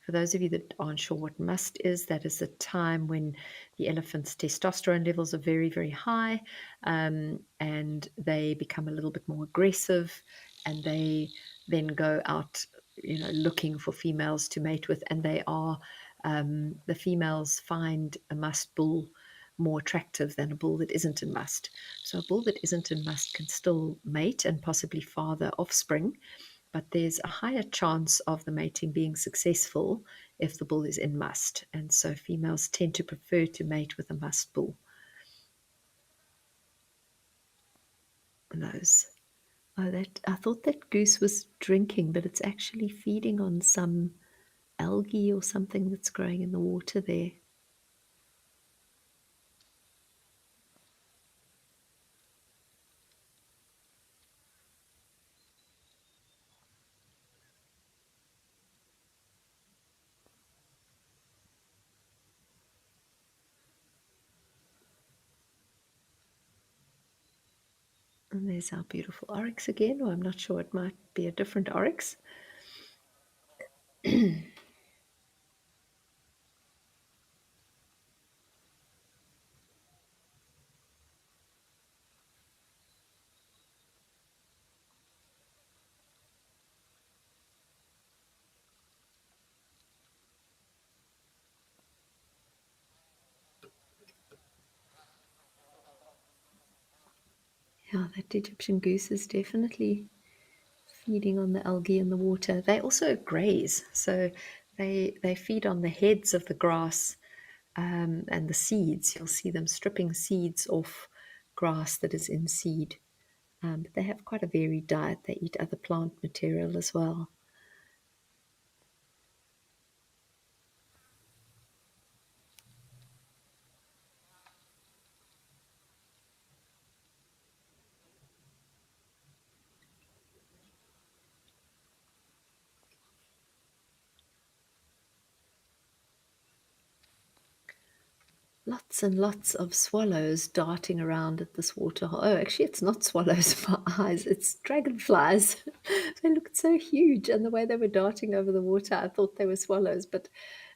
For those of you that aren't sure what must is, that is a time when the elephant's testosterone levels are very, very high, and they become a little bit more aggressive, and they then go out, looking for females to mate with, and the females find a must bull more attractive than a bull that isn't in must. So a bull that isn't in must can still mate and possibly father offspring, but there's a higher chance of the mating being successful if the bull is in must. And so females tend to prefer to mate with a must bull. Those. Oh, I thought that goose was drinking, but it's actually feeding on some algae or something that's growing in the water there. And there's our beautiful oryx again, or I'm not sure, it might be a different oryx. Yeah, that Egyptian goose is definitely feeding on the algae in the water. They also graze, so they feed on the heads of the grass, and the seeds. You'll see them stripping seeds off grass that is in seed. But they have quite a varied diet. They eat other plant material as well. Lots and lots of swallows darting around at this waterhole. Oh, actually, it's not swallows for eyes, it's dragonflies. They looked so huge, and the way they were darting over the water, I thought they were swallows, but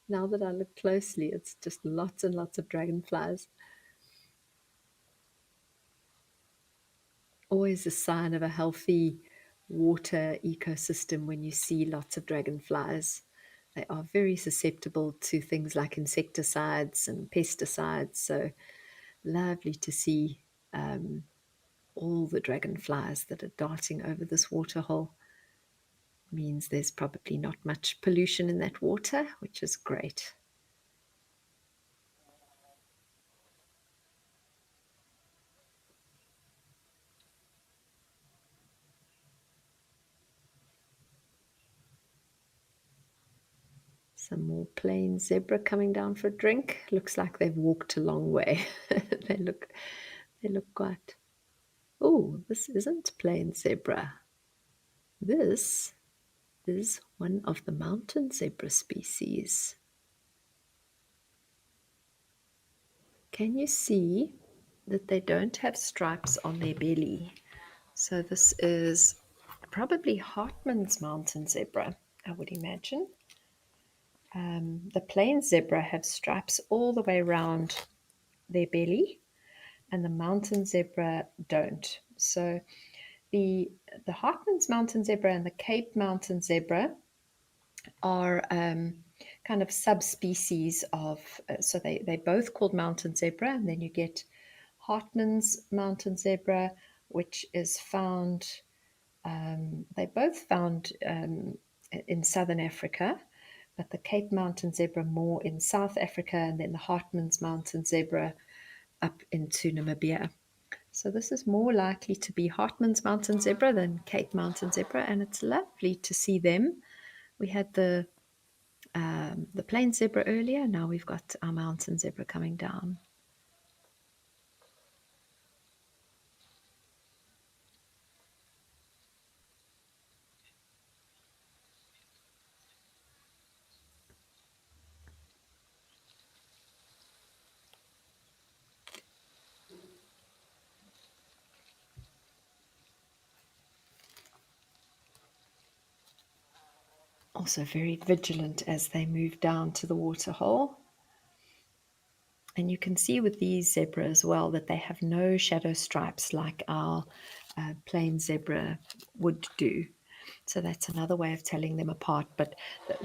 now that I look closely, it's just lots and lots of dragonflies. Always a sign of a healthy water ecosystem when you see lots of dragonflies. They are very susceptible to things like insecticides and pesticides, so lovely to see all the dragonflies that are darting over this waterhole. Means there's probably not much pollution in that water, which is great. Some more plain zebra coming down for a drink. Looks like they've walked a long way. they look quite. Oh, this isn't plain zebra. This is one of the mountain zebra species. Can you see that they don't have stripes on their belly? So this is probably Hartman's mountain zebra, I would imagine. The plain zebra have stripes all the way around their belly, and the mountain zebra don't. So the Hartman's mountain zebra and the Cape mountain zebra are kind of subspecies of, so they both called mountain zebra, and then you get Hartman's mountain zebra, which is found, they both found in southern Africa, but the Cape mountain zebra more in South Africa, and then the Hartman's mountain zebra up into Namibia. So this is more likely to be Hartman's mountain zebra than Cape mountain zebra, and it's lovely to see them. We had the plain zebra earlier. Now we've got our mountain zebra coming down. Also very vigilant as they move down to the waterhole. And you can see with these zebra as well that they have no shadow stripes like our plain zebra would do. So that's another way of telling them apart. But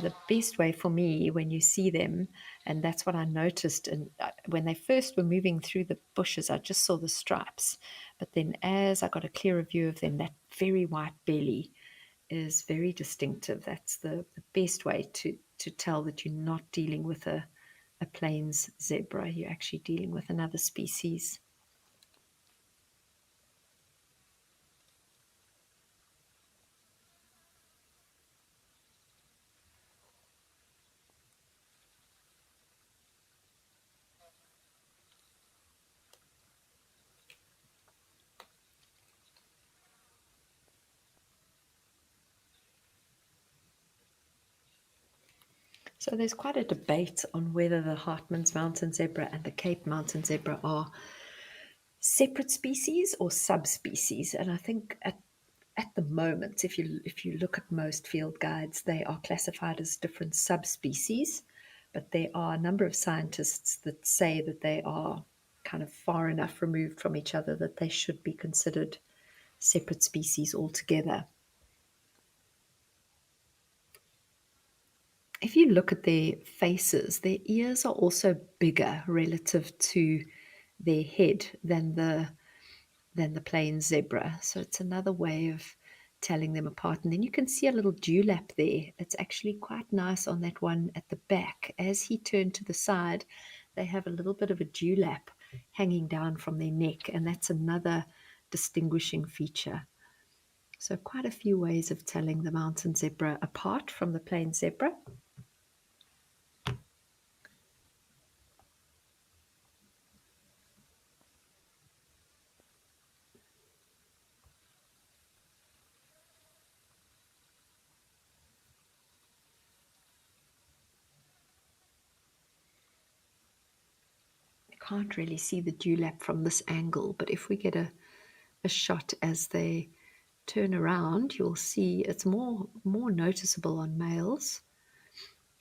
the best way for me when you see them, and that's what I noticed, and when they first were moving through the bushes, I just saw the stripes. But then as I got a clearer view of them, that very white belly is very distinctive. That's the best way to tell that you're not dealing with a plains zebra. You're actually dealing with another species. So there's quite a debate on whether the Hartmann's mountain zebra and the Cape mountain zebra are separate species or subspecies. And I think at the moment, if you look at most field guides, they are classified as different subspecies. But there are a number of scientists that say that they are kind of far enough removed from each other that they should be considered separate species altogether. If you look at their faces, their ears are also bigger relative to their head than the plain zebra. So it's another way of telling them apart. And then you can see a little dewlap there. It's actually quite nice on that one at the back. As he turned to the side, they have a little bit of a dewlap hanging down from their neck, and that's another distinguishing feature. So quite a few ways of telling the mountain zebra apart from the plain zebra. Can't really see the dewlap from this angle, but if we get a shot as they turn around, you'll see it's more noticeable on males,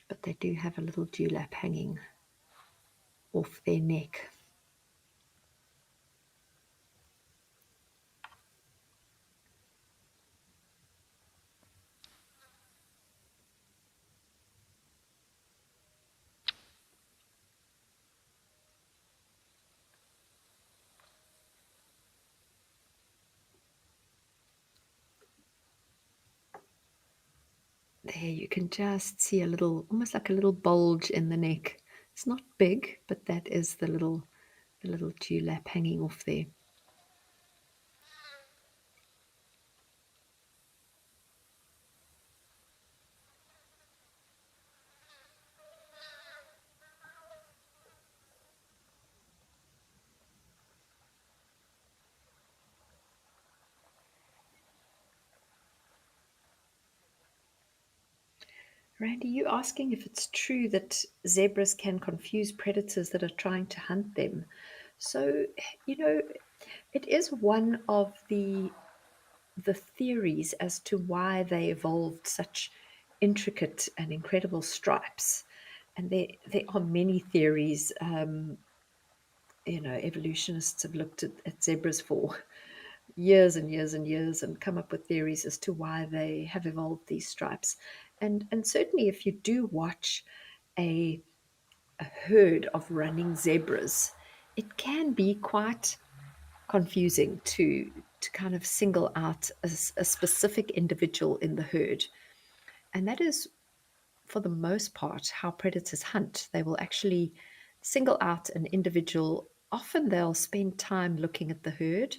but they do have a little dewlap hanging off their neck. There you can just see a little, almost like a little bulge in the neck. It's not big, but that is the little dewlap hanging off there. Randy, you asking if it's true that zebras can confuse predators that are trying to hunt them. So, it is one of the theories as to why they evolved such intricate and incredible stripes. And there are many theories. Evolutionists have looked at zebras for years and years and years and come up with theories as to why they have evolved these stripes. And certainly, if you do watch a herd of running zebras, it can be quite confusing to kind of single out a specific individual in the herd. And that is, for the most part, how predators hunt. They will actually single out an individual. Often they'll spend time looking at the herd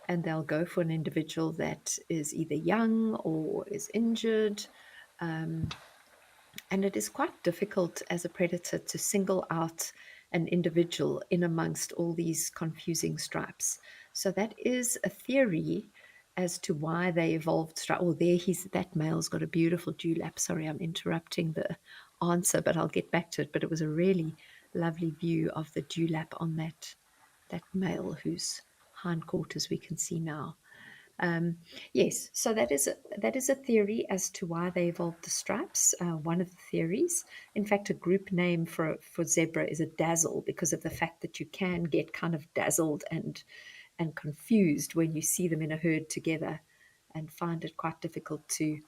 and they'll go for an individual that is either young or is injured. Um, and it is quite difficult as a predator to single out an individual in amongst all these confusing stripes. So that is a theory as to why they evolved stripes. Oh, there that male's got a beautiful dewlap. Sorry, I'm interrupting the answer, but I'll get back to it. But it was a really lovely view of the dewlap on that male whose hindquarters we can see now. Yes, so that is a theory as to why they evolved the stripes. One of the theories, in fact, a group name for zebra is a dazzle because of the fact that you can get kind of dazzled and confused when you see them in a herd together, and find it quite difficult to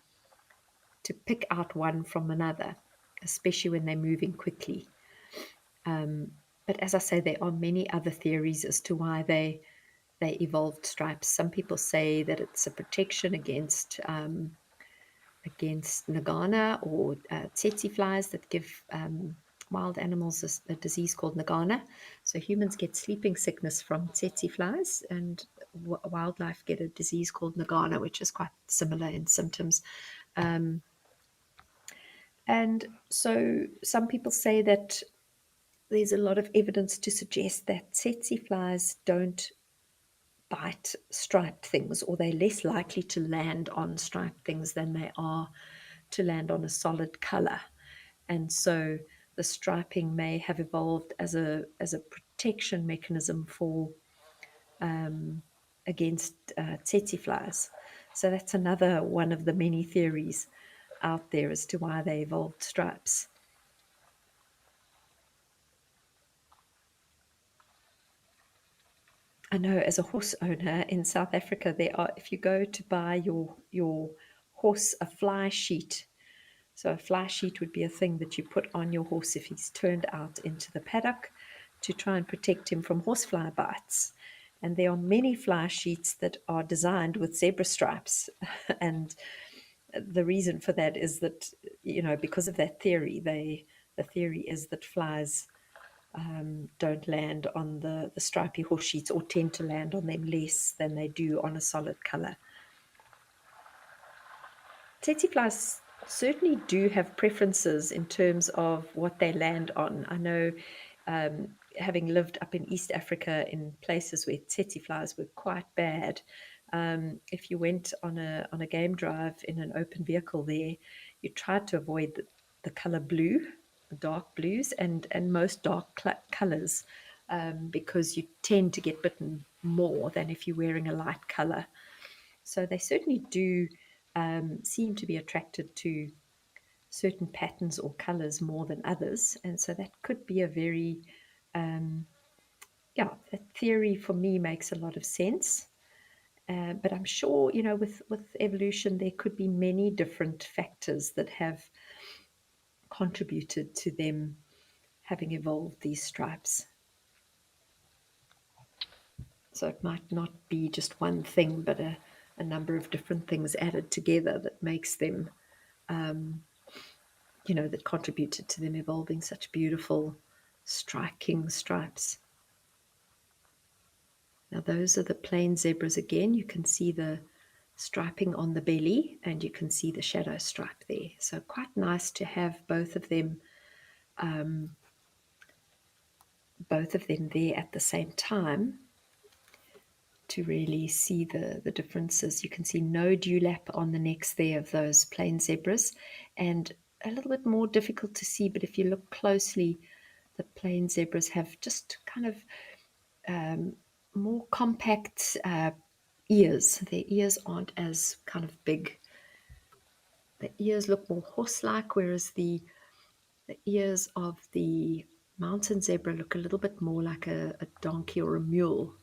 pick out one from another, especially when they're moving quickly. But as I say, there are many other theories as to why they evolved stripes. Some people say that it's a protection against nagana or tsetse flies that give wild animals a disease called nagana. So humans get sleeping sickness from tsetse flies, and wildlife get a disease called nagana, which is quite similar in symptoms. And so some people say that there's a lot of evidence to suggest that tsetse flies don't bite striped things, or they're less likely to land on striped things than they are to land on a solid color. And so the striping may have evolved as a protection mechanism for against tsetse flies. So that's another one of the many theories out there as to why they evolved stripes. I know as a horse owner in South Africa, if you go to buy your horse a fly sheet, so a fly sheet would be a thing that you put on your horse if he's turned out into the paddock to try and protect him from horsefly bites. And there are many fly sheets that are designed with zebra stripes. And the reason for that is that, because of that theory, the theory is that flies don't land on the stripy horse sheets, or tend to land on them less than they do on a solid color. Tsetse flies certainly do have preferences in terms of what they land on. I know, having lived up in East Africa in places where tsetse flies were quite bad, if you went on a game drive in an open vehicle there, you tried to avoid the color blue, dark blues, and most dark colors, because you tend to get bitten more than if you're wearing a light color. So they certainly do seem to be attracted to certain patterns or colors more than others. And so that could be a very, that theory for me makes a lot of sense. But I'm sure, with evolution, there could be many different factors that have contributed to them having evolved these stripes. So it might not be just one thing, but a number of different things added together that makes them, that contributed to them evolving such beautiful, striking stripes. Now, those are the plain zebras again. You can see the striping on the belly, and you can see the shadow stripe there. So quite nice to have both of them there at the same time to really see the differences. You can see no dewlap on the necks there of those plain zebras, and a little bit more difficult to see, but if you look closely, the plain zebras have just kind of more compact ears. Their ears aren't as kind of big. The ears look more horse-like, whereas the ears of the mountain zebra look a little bit more like a donkey or a mule.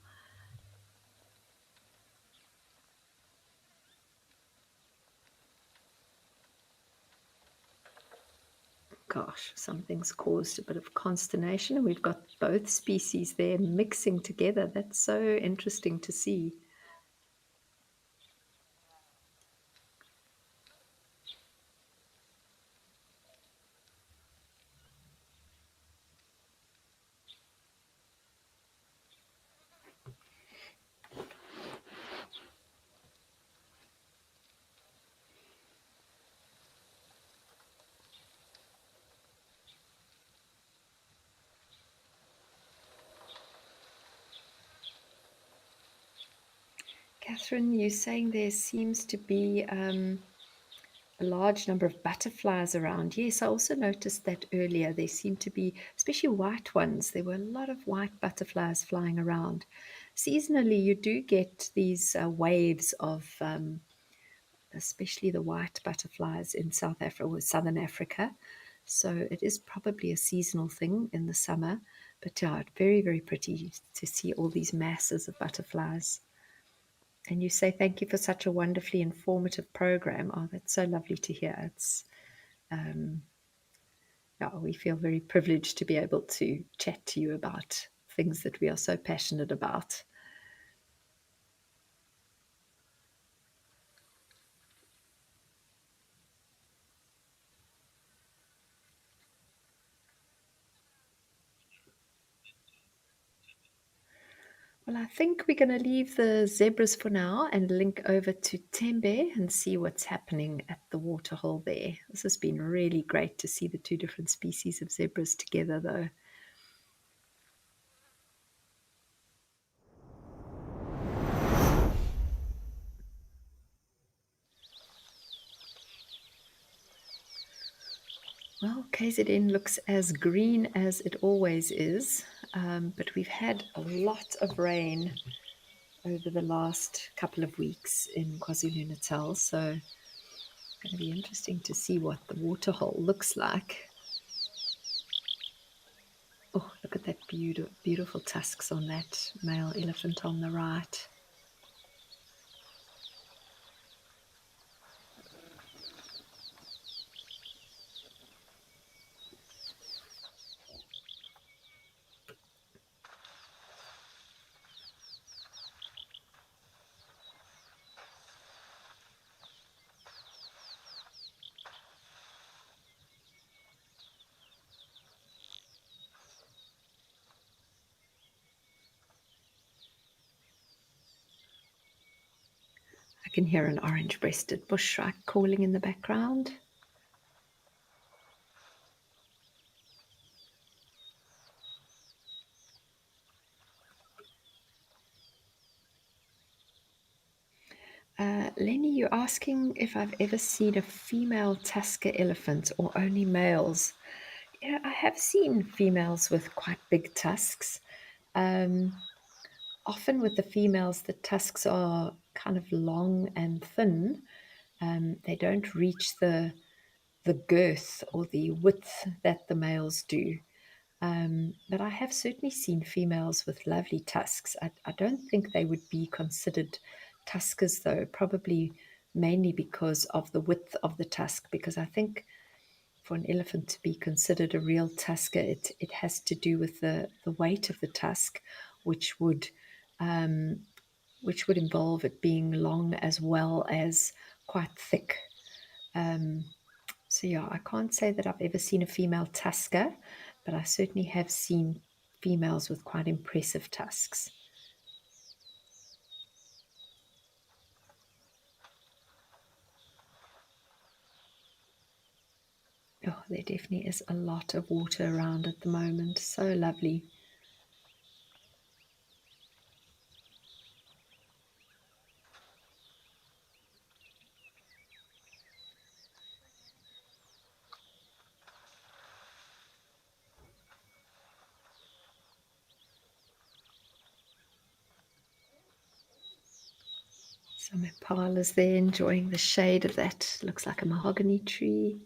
Gosh, something's caused a bit of consternation, and we've got both species there mixing together. That's so interesting to see. Catherine, you're saying there seems to be a large number of butterflies around. Yes, I also noticed that earlier. There seemed to be, especially white ones, there were a lot of white butterflies flying around. seasonally you do get these waves of especially the white butterflies in South Africa or Southern Africa. So it is probably a seasonal thing in the summer. But yeah, very, very pretty to see all these masses of butterflies. And you say thank you for such a wonderfully informative program. Oh, that's so lovely to hear. It's yeah, we feel very privileged to be able to chat to you about things that we are so passionate about. Well, I think we're going to leave the zebras for now and link over to Tembe and see what's happening at the waterhole there. This has been really great to see the two different species of zebras together, though. Well, KZN looks as green as it always is, but we've had a lot of rain over the last couple of weeks in KwaZulu-Natal, so it's going to be interesting to see what the waterhole looks like. Oh, look at that beautiful tusks on that male elephant on the right. I can hear an orange-breasted bushshrike calling in the background. Lenny, you're asking if I've ever seen a female tusker elephant or only males. Yeah, I have seen females with quite big tusks. Often with the females, the tusks are kind of long and thin. They don't reach the girth or the width that the males do. But I have certainly seen females with lovely tusks. I don't think they would be considered tuskers, though, probably mainly because of the width of the tusk, because I think for an elephant to be considered a real tusker, it has to do with the weight of the tusk, which would involve it being long as well as quite thick. So yeah, I can't say that I've ever seen a female tusker, but I certainly have seen females with quite impressive tusks. Oh, there definitely is a lot of water around at the moment. So lovely. Some impalas there enjoying the shade of that. Looks like a mahogany tree.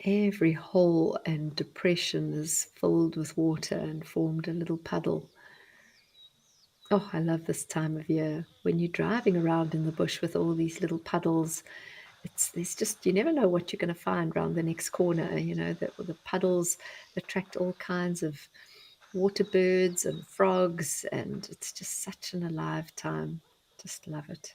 Every hole and depression is filled with water and formed a little puddle. Oh, I love this time of year when you're driving around in the bush with all these little puddles. There's just, you never know what you're going to find around the next corner. You know, the puddles attract all kinds of water birds and frogs, and it's just such an alive time. Just love it.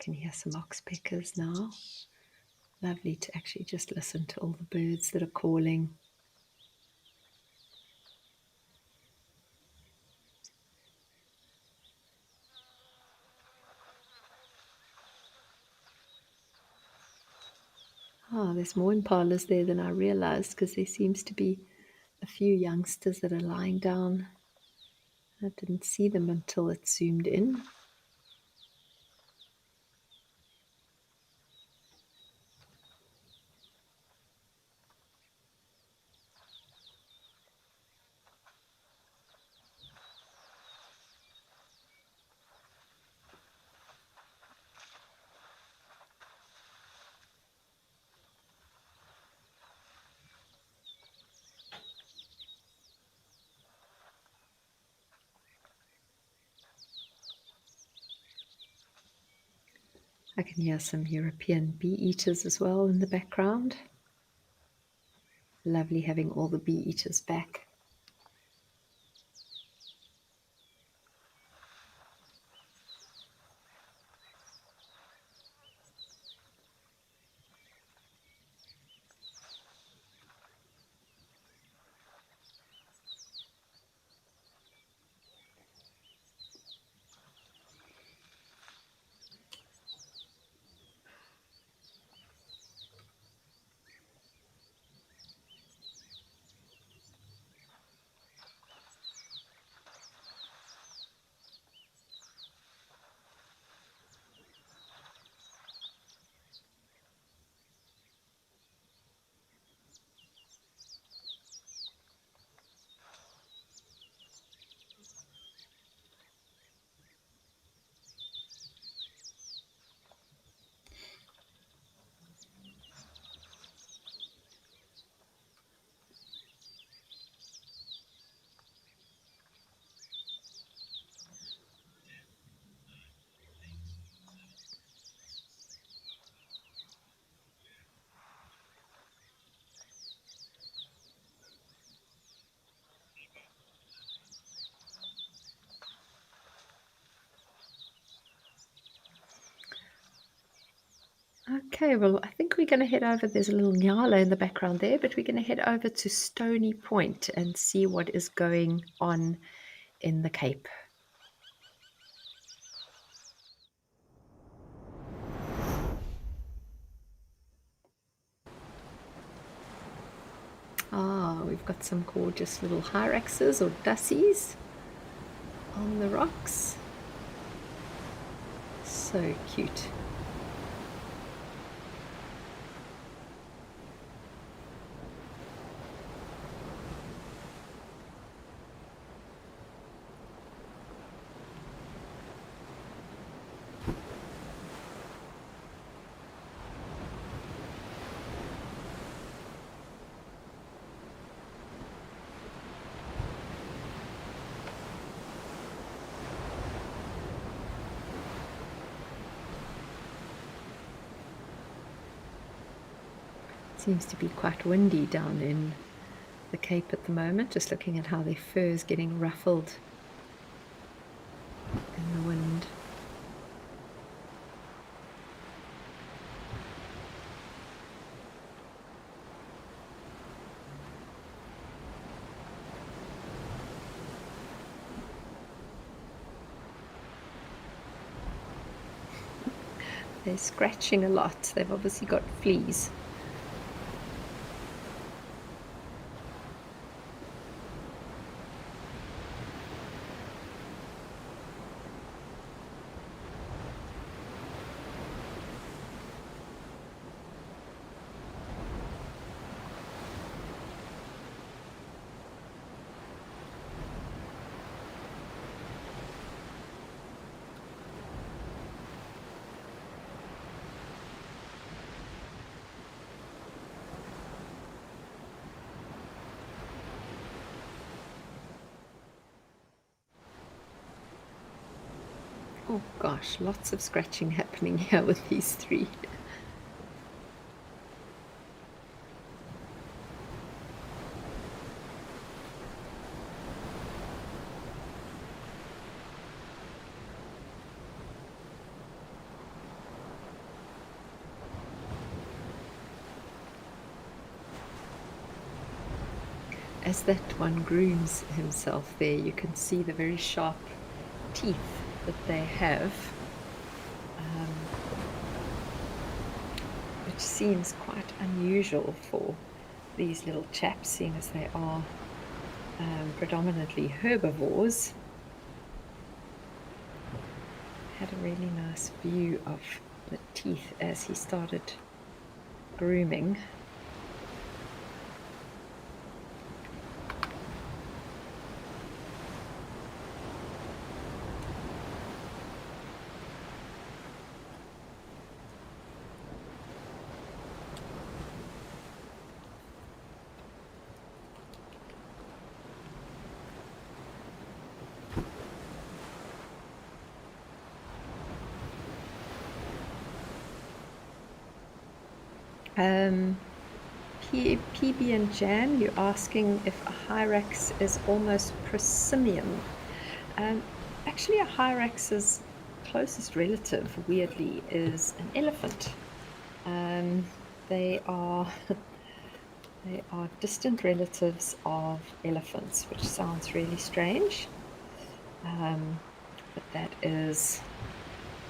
can hear some oxpeckers now. Lovely to actually just listen to all the birds that are calling. Oh, there's more impalas there than I realized, because there seems to be a few youngsters that are lying down. I didn't see them until it zoomed in. I can hear some European bee eaters as well in the background. Lovely having all the bee eaters back. Okay, well, I think we're going to head over. There's a little nyala in the background there, but we're going to head over to Stony Point and see what is going on in the Cape. Ah, we've got some gorgeous little hyraxes or dussies on the rocks. So cute. Seems to be quite windy down in the Cape at the moment, just looking at how their fur is getting ruffled in the wind. They're scratching a lot. They've obviously got fleas. Oh gosh, lots of scratching happening here with these three. as that one grooms himself there, you can see the very sharp teeth that they have, which seems quite unusual for these little chaps, seeing as they are predominantly herbivores. Had a really nice view of the teeth as he started grooming. PB and Jan, you're asking if a hyrax is almost prosimian. Actually, a hyrax's closest relative, weirdly, is an elephant. They are they are distant relatives of elephants, which sounds really strange, but that is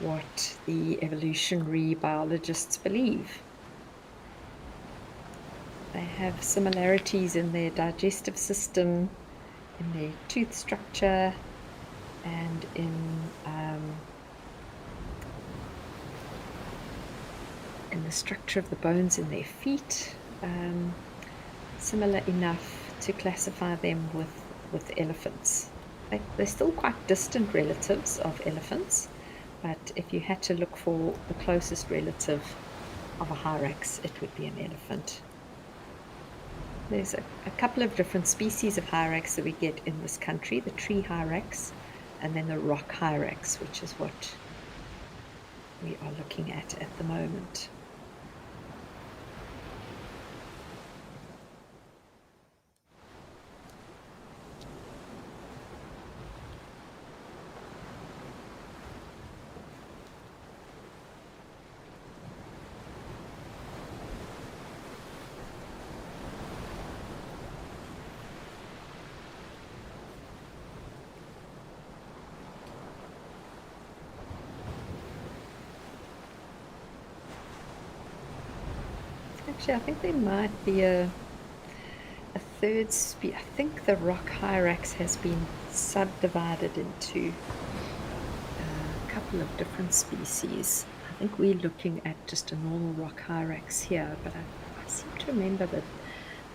what the evolutionary biologists believe. They have similarities in their digestive system, in their tooth structure, and in the structure of the bones in their feet, similar enough to classify them with elephants. They're still quite distant relatives of elephants, but if you had to look for the closest relative of a hyrax, it would be an elephant. There's a couple of different species of hyrax that we get in this country, the tree hyrax and then the rock hyrax, which is what we are looking at the moment. Actually, I think there might be a third species. I think the rock hyrax has been subdivided into a couple of different species. I think we're looking at just a normal rock hyrax here, but I seem to remember that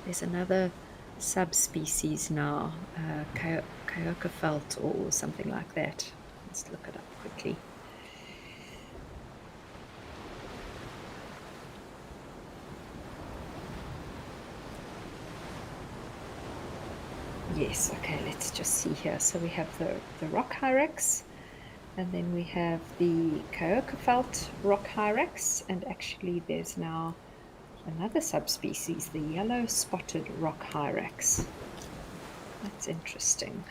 there's another subspecies now, Kyokophelt or something like that. Let's look it up quickly. Yes, okay, let's just see here. So we have the rock hyrax, and then we have the Kyokophelt rock hyrax, and actually there's now another subspecies, the yellow spotted rock hyrax. That's interesting.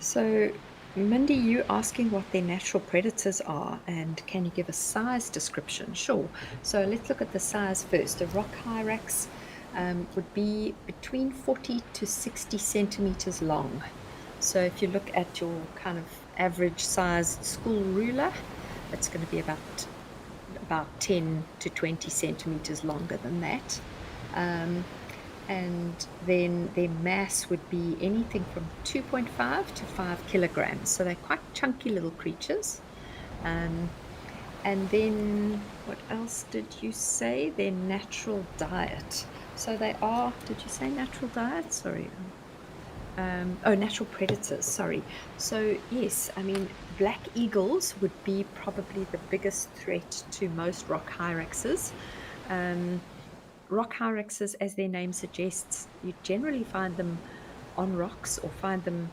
So, Mindy, you asking what their natural predators are, and can you give a size description? Sure. So let's look at the size first. A rock hyrax would be between 40 to 60 centimeters long. So if you look at your kind of average sized school ruler, it's going to be about 10 to 20 centimeters longer than that. And then their mass would be anything from 2.5 to 5 kilograms. So they're quite chunky little creatures. And then what else did you say? Their natural diet. So they are, did you say natural diet? Sorry. Oh, natural predators, sorry. So yes, I mean, black eagles would be probably the biggest threat to most rock hyraxes. Rock hyraxes, as their name suggests, you generally find them on rocks or find them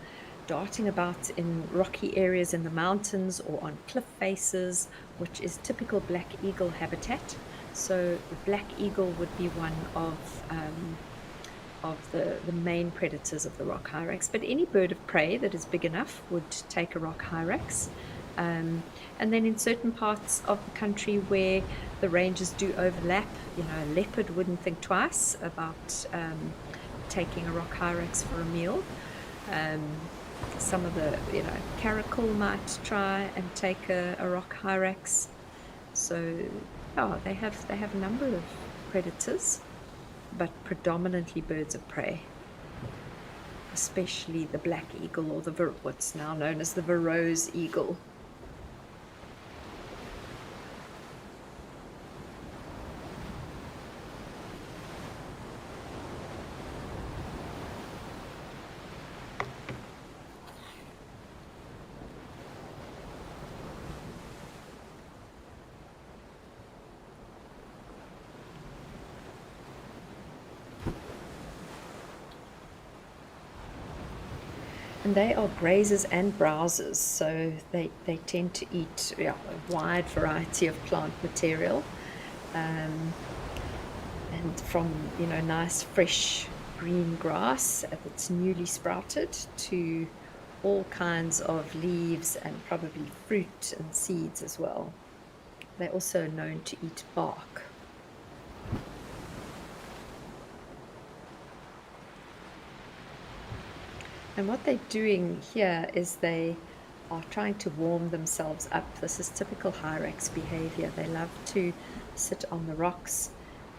darting about in rocky areas in the mountains or on cliff faces, which is typical black eagle habitat. So the black eagle would be one of the main predators of the rock hyrax, but any bird of prey that is big enough would take a rock hyrax. And then in certain parts of the country where the ranges do overlap, a leopard wouldn't think twice about taking a rock hyrax for a meal. Some of the, caracal might try and take a rock hyrax. So, yeah, they have a number of predators, but predominantly birds of prey, especially the black eagle or what's now known as the Verreaux's eagle. And they are grazers and browsers, so they tend to eat a wide variety of plant material, and from nice fresh green grass that's newly sprouted to all kinds of leaves and probably fruit and seeds as well. They're also known to eat bark. And what they're doing here is they are trying to warm themselves up. This is typical hyrax behavior. They love to sit on the rocks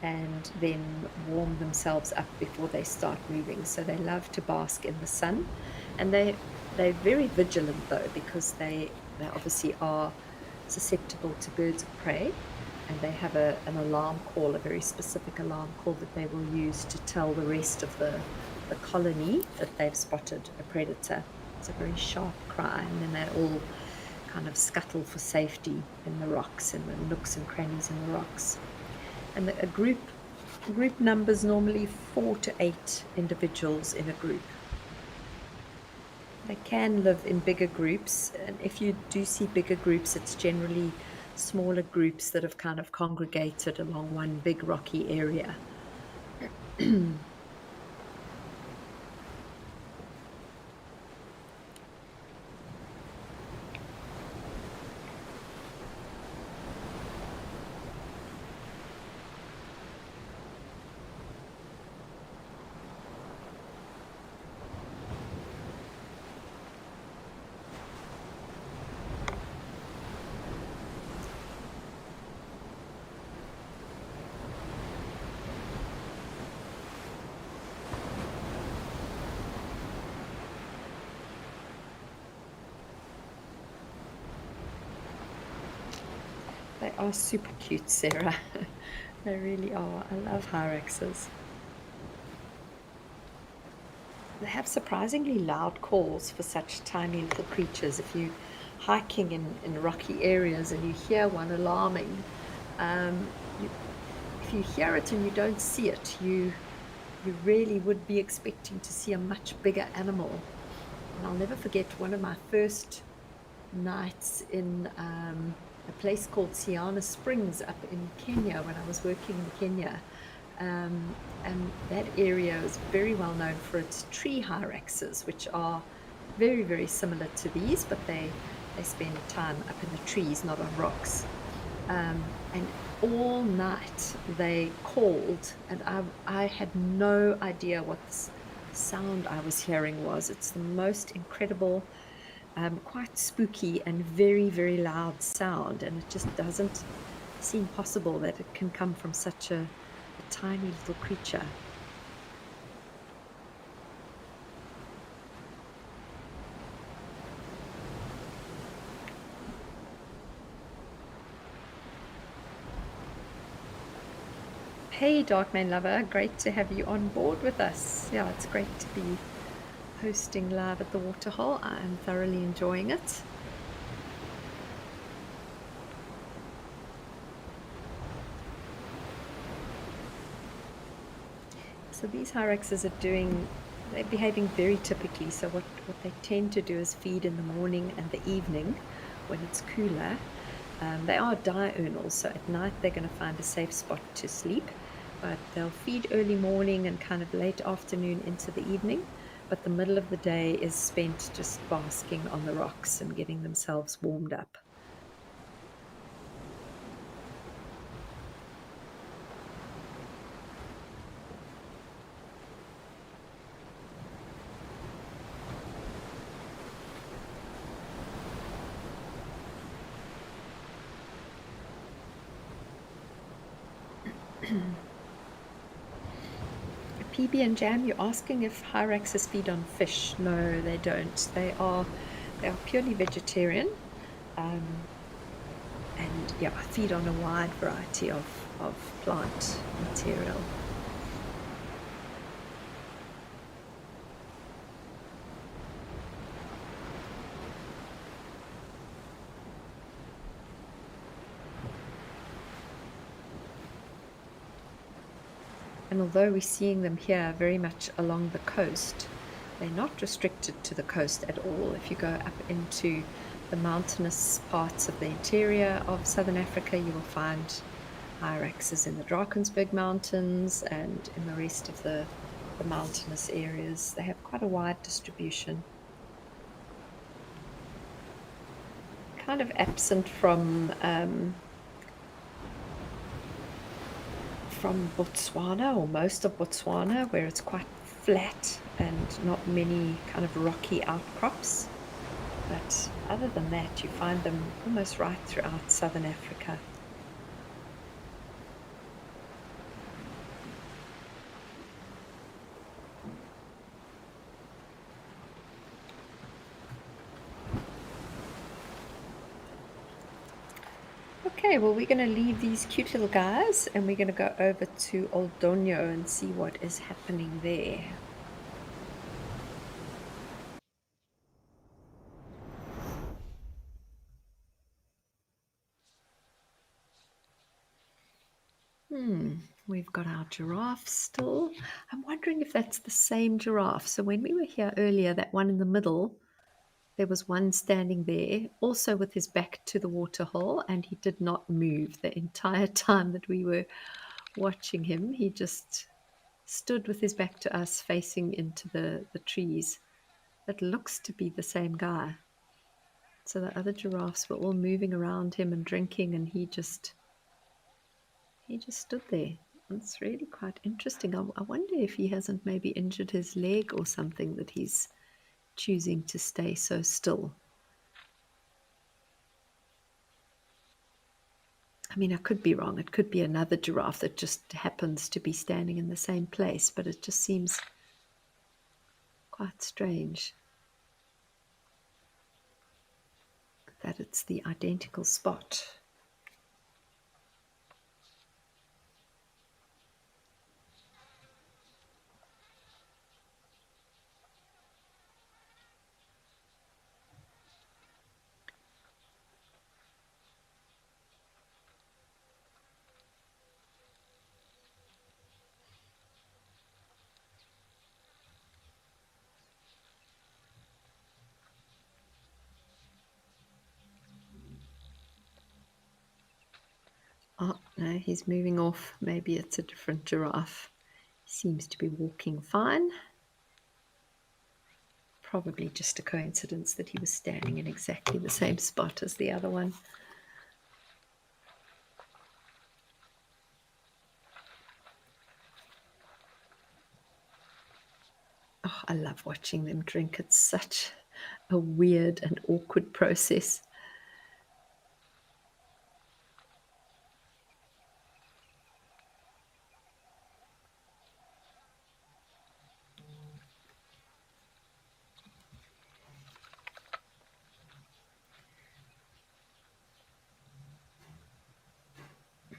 and then warm themselves up before they start moving. So they love to bask in the sun. And they're very vigilant though, because they obviously are susceptible to birds of prey. And they have an alarm call, a very specific alarm call that they will use to tell the rest of the colony that they've spotted a predator. It's a very sharp cry, and then they all kind of scuttle for safety in the rocks, in the nooks and crannies in the rocks. And a group numbers normally 4 to 8 individuals in a group. They can live in bigger groups, and if you do see bigger groups, it's generally smaller groups that have kind of congregated along one big rocky area. They are super cute, Sarah. They really are. I love hyraxes. They have surprisingly loud calls for such tiny little creatures. If you're hiking in rocky areas and you hear one alarming, if you hear it and you don't see it, you really would be expecting to see a much bigger animal. And I'll never forget one of my first nights in a place called Siana Springs up in Kenya when I was working in Kenya. And that area is very well known for its tree hyraxes, which are very, very similar to these, but they spend time up in the trees, not on rocks. And all night they called, and I had no idea what this sound I was hearing was. It's the most incredible, quite spooky and very, very loud sound, and it just doesn't seem possible that it can come from such a tiny little creature. Hey, Darkman Lover, great to have you on board with us. Yeah, it's great to be hosting live at the Waterhole. I am thoroughly enjoying it. So these hyraxes are doing they're behaving very typically. So what they tend to do is feed in the morning and the evening when it's cooler. They are diurnal, so at night they're going to find a safe spot to sleep, but they'll feed early morning and kind of late afternoon into the evening. But the middle of the day is spent just basking on the rocks and getting themselves warmed up. PB and Jam, you're asking if hyraxes feed on fish. No, they don't. They are purely vegetarian, and yeah, feed on a wide variety of plant material. And although we're seeing them here very much along the coast, they're not restricted to the coast at all. If you go up into the mountainous parts of the interior of southern Africa, you will find hyraxes in the Drakensberg Mountains and in the rest of the mountainous areas. They have quite a wide distribution. Kind of absent from Botswana, or most of Botswana, where it's quite flat and not many kind of rocky outcrops. But other than that, you find them almost right throughout southern Africa. Okay, well, we're going to leave these cute little guys and we're going to go over to Old Donyo and see what is happening there. We've got our giraffe still. I'm wondering if that's the same giraffe. So when we were here earlier, that one in the middle, there was one standing there, also with his back to the waterhole, and he did not move the entire time that we were watching him. He just stood with his back to us, facing into the trees. It looks to be the same guy. So the other giraffes were all moving around him and drinking, and he just stood there. It's really quite interesting. I wonder if he hasn't maybe injured his leg or something that he's choosing to stay so still. I mean, I could be wrong. It could be another giraffe that just happens to be standing in the same place, but it just seems quite strange that it's the identical spot. Oh, no, he's moving off. Maybe it's a different giraffe. He seems to be walking fine. Probably just a coincidence that he was standing in exactly the same spot as the other one. Oh, I love watching them drink. It's such a weird and awkward process.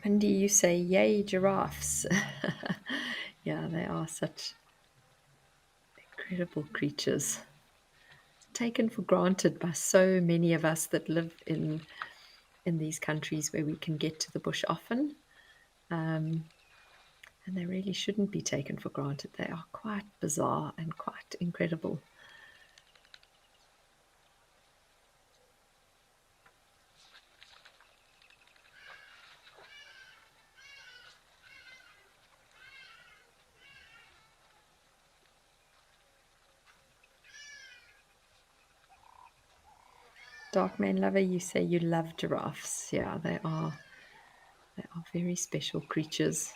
Mindy, you say, yay, giraffes. Yeah, they are such incredible creatures. Taken for granted by so many of us that live in these countries where we can get to the bush often. And And they really shouldn't be taken for granted. They are quite bizarre and quite incredible. Dark Man Lover, you say you love giraffes. Yeah, they are very special creatures.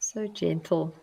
So gentle.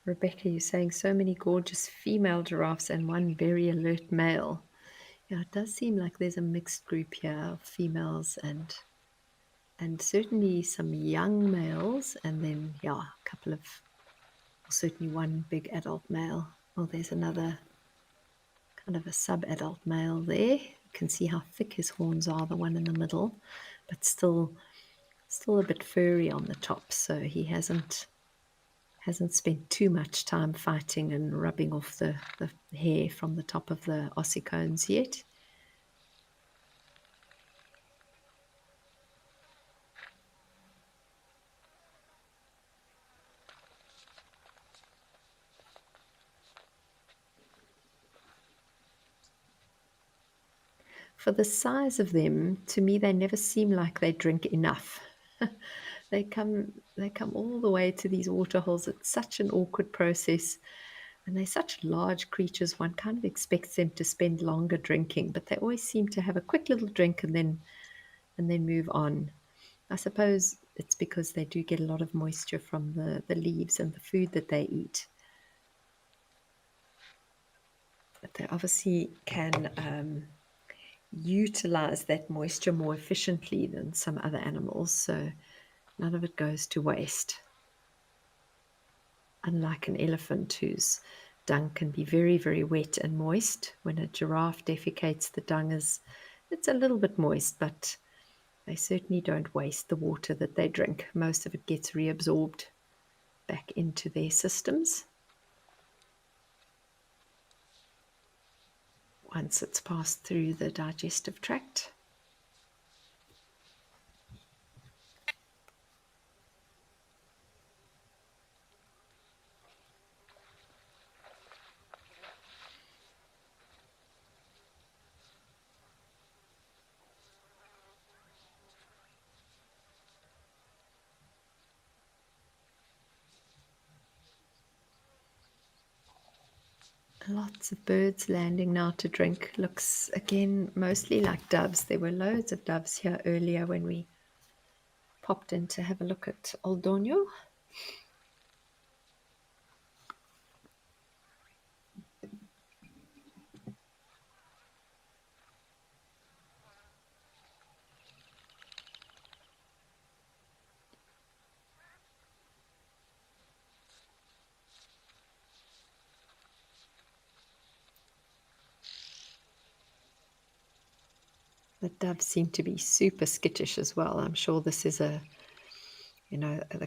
Rebecca, you're saying so many gorgeous female giraffes and one very alert male. Yeah, it does seem like there's a mixed group here of females and certainly some young males, and then yeah, a couple of, certainly one big adult male. Oh, there's another kind of a sub-adult male there. You can see how thick his horns are, the one in the middle, but still a bit furry on the top, so he hasn't spent too much time fighting and rubbing off the hair from the top of the ossicones yet. For the size of them, to me, they never seem like they drink enough. They come all the way to these water holes. It's such an awkward process. And they're such large creatures, one kind of expects them to spend longer drinking, but they always seem to have a quick little drink and then move on. I suppose it's because they do get a lot of moisture from the leaves and the food that they eat. But they obviously can utilize that moisture more efficiently than some other animals, so none of it goes to waste. Unlike an elephant whose dung can be very, very wet and moist. When a giraffe defecates, the dung it's a little bit moist, but they certainly don't waste the water that they drink. Most of it gets reabsorbed back into their systems once it's passed through the digestive tract. Lots of birds landing now to drink. Looks again mostly like doves. There were loads of doves here earlier when we popped in to have a look at Old Donyo. The doves seem to be super skittish as well. I'm sure this is the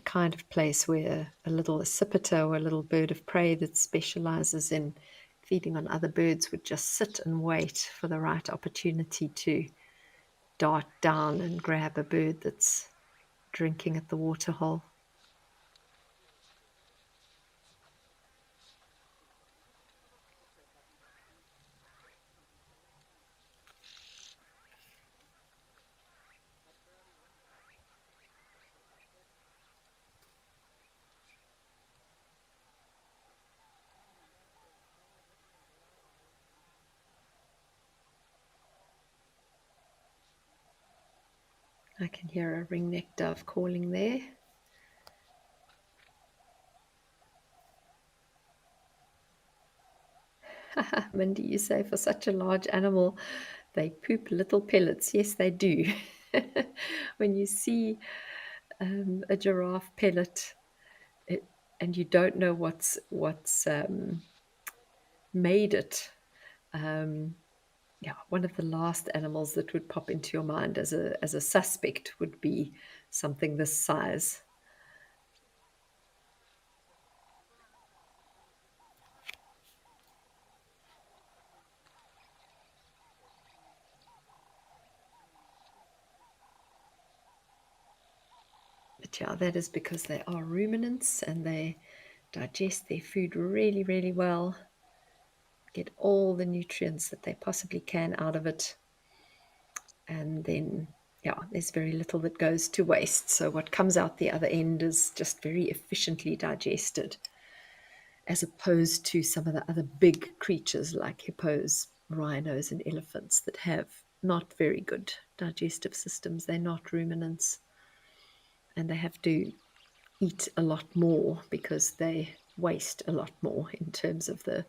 kind of place where a little accipiter or a little bird of prey that specializes in feeding on other birds would just sit and wait for the right opportunity to dart down and grab a bird that's drinking at the waterhole. I can hear a ringneck dove calling there. Mindy, you say for such a large animal, They poop little pellets. Yes, they do. When you see a giraffe pellet, it, and you don't know what's made it. Yeah, one of the last animals that would pop into your mind as a suspect would be something this size. But yeah, that is because they are ruminants and they digest their food really, really well, get all the nutrients that they possibly can out of it. And then, yeah, there's very little that goes to waste. So what comes out the other end is just very efficiently digested, as opposed to some of the other big creatures like hippos, rhinos, and elephants that have not very good digestive systems. They're not ruminants, and they have to eat a lot more because they waste a lot more in terms of the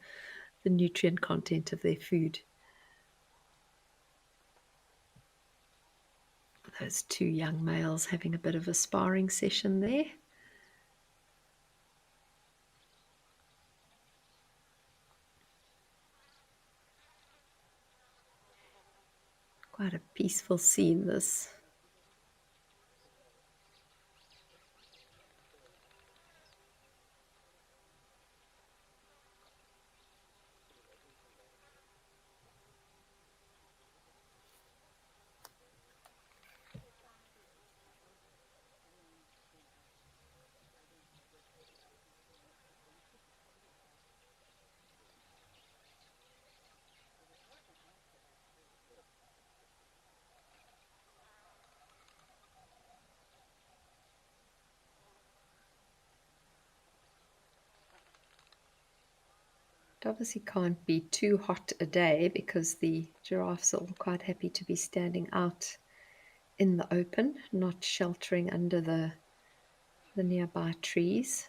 nutrient content of their food. Those two young males having a bit of a sparring session there. Quite a peaceful scene, this. It obviously can't be too hot a day because the giraffes are all quite happy to be standing out in the open, not sheltering under the nearby trees.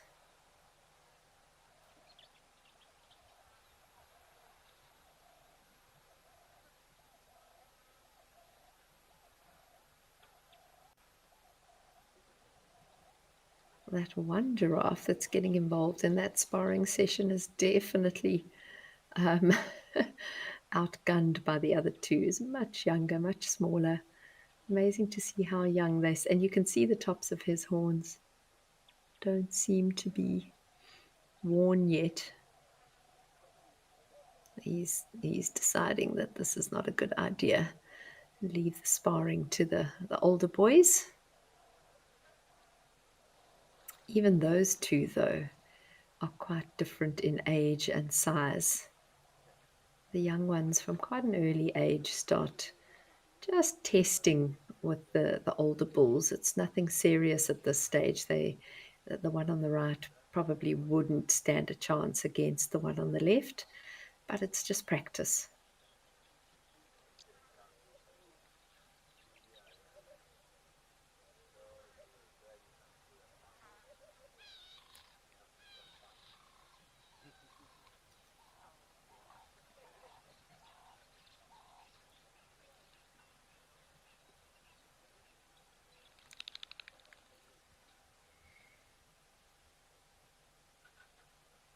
That one giraffe that's getting involved in that sparring session is definitely um, outgunned by the other two. Is much younger, much smaller. Amazing to see how young they and you can see the tops of his horns don't seem to be worn yet. He's deciding that this is not a good idea. Leave the sparring to the older boys. Even those two, though, are quite different in age and size. The young ones from quite an early age start just testing with the older bulls. It's nothing serious at this stage. The one on the right probably wouldn't stand a chance against the one on the left, but it's just practice.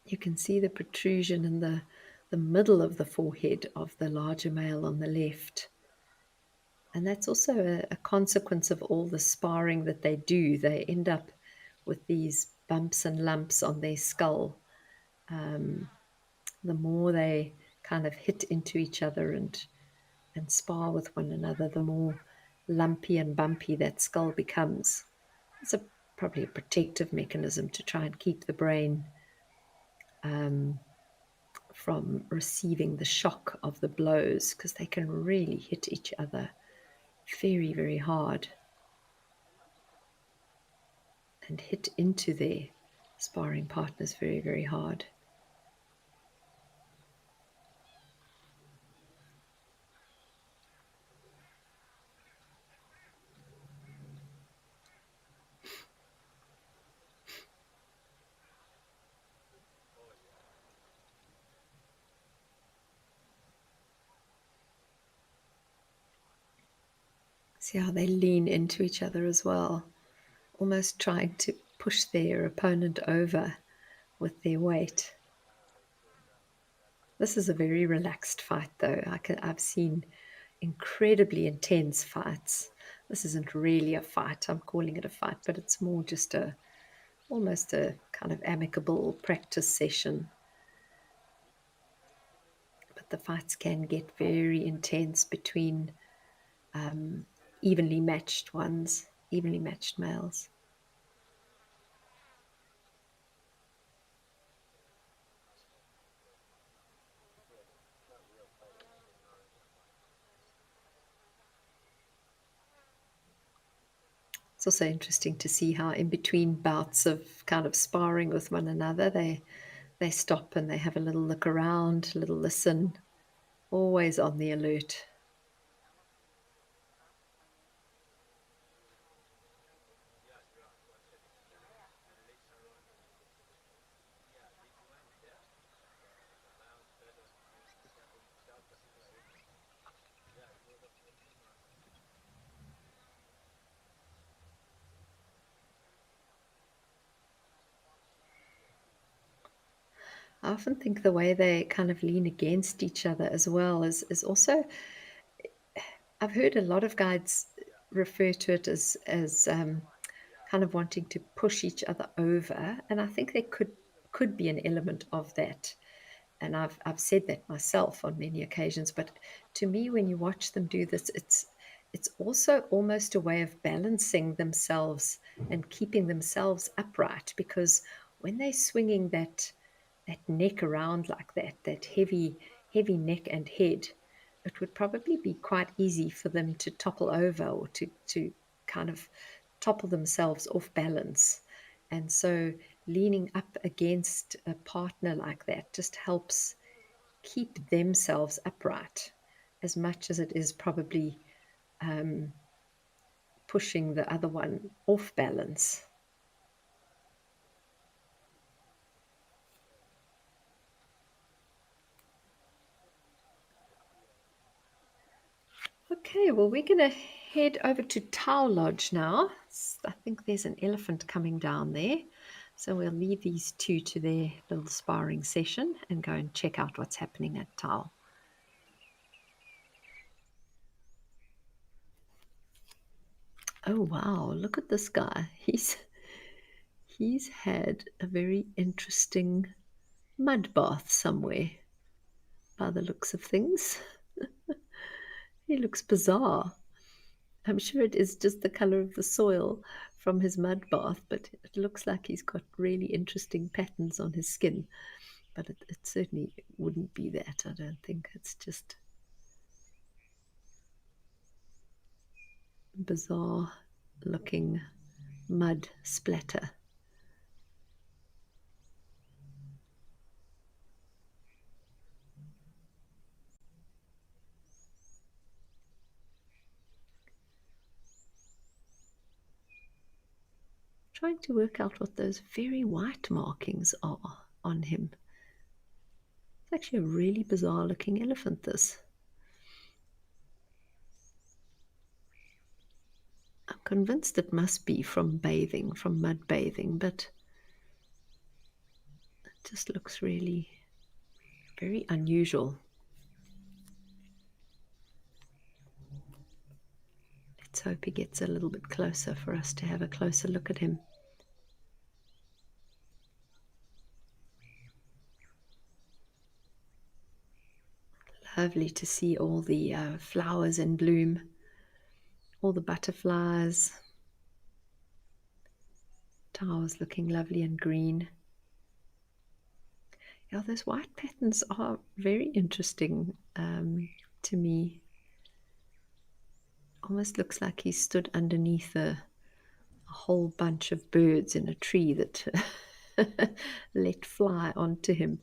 You can see the protrusion in the middle of the forehead of the larger male on the left. And that's also a consequence of all the sparring that they do. They end up with these bumps and lumps on their skull. The more they kind of hit into each other and spar with one another, the more lumpy and bumpy that skull becomes. It's probably a protective mechanism to try and keep the brain from receiving the shock of the blows, because they can really hit each other very, very hard and hit into their sparring partners very, very hard. See how they lean into each other as well, almost trying to push their opponent over with their weight. This is a very relaxed fight, though. I've seen incredibly intense fights. This isn't really a fight. I'm calling it a fight, but it's more just almost a kind of amicable practice session. But the fights can get very intense between evenly matched males. It's also interesting to see how in between bouts of kind of sparring with one another, they stop and they have a little look around, a little listen, always on the alert. I often think the way they kind of lean against each other as well is also, I've heard a lot of guides refer to it as kind of wanting to push each other over, and I think there could be an element of that. And I've said that myself on many occasions. But to me, when you watch them do this, it's also almost a way of balancing themselves and keeping themselves upright, because when they're swinging that neck around like that heavy neck and head, it would probably be quite easy for them to topple over or to kind of topple themselves off balance. And so leaning up against a partner like that just helps keep themselves upright as much as it is probably pushing the other one off balance. Okay, well, we're going to head over to Tau Lodge now. I think there's an elephant coming down there. So we'll leave these two to their little sparring session and go and check out what's happening at Tau. Oh, wow, look at this guy. He's had a very interesting mud bath somewhere by the looks of things. He looks bizarre. I'm sure it is just the color of the soil from his mud bath, but it looks like he's got really interesting patterns on his skin. But it certainly wouldn't be that, I don't think. It's just bizarre looking mud splatter. Trying to work out what those very white markings are on him. It's actually a really bizarre looking elephant, this. I'm convinced it must be from bathing, from mud bathing, but it just looks really very unusual. Let's hope he gets a little bit closer for us to have a closer look at him. Lovely to see all the flowers in bloom, all the butterflies. Towers looking lovely and green. Yeah, those white patterns are very interesting to me. Almost looks like he stood underneath a whole bunch of birds in a tree that let fly onto him.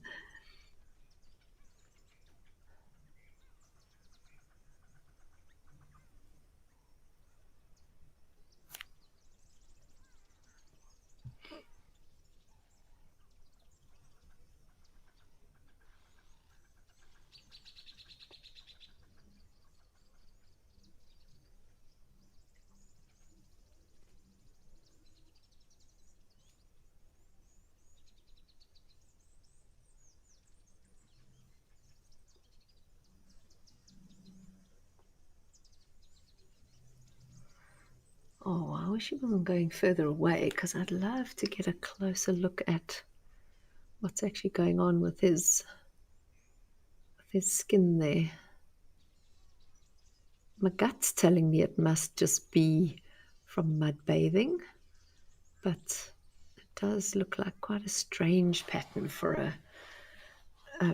wish he wasn't going further away, because I'd love to get a closer look at what's actually going on with his skin there. My gut's telling me it must just be from mud bathing, but it does look like quite a strange pattern for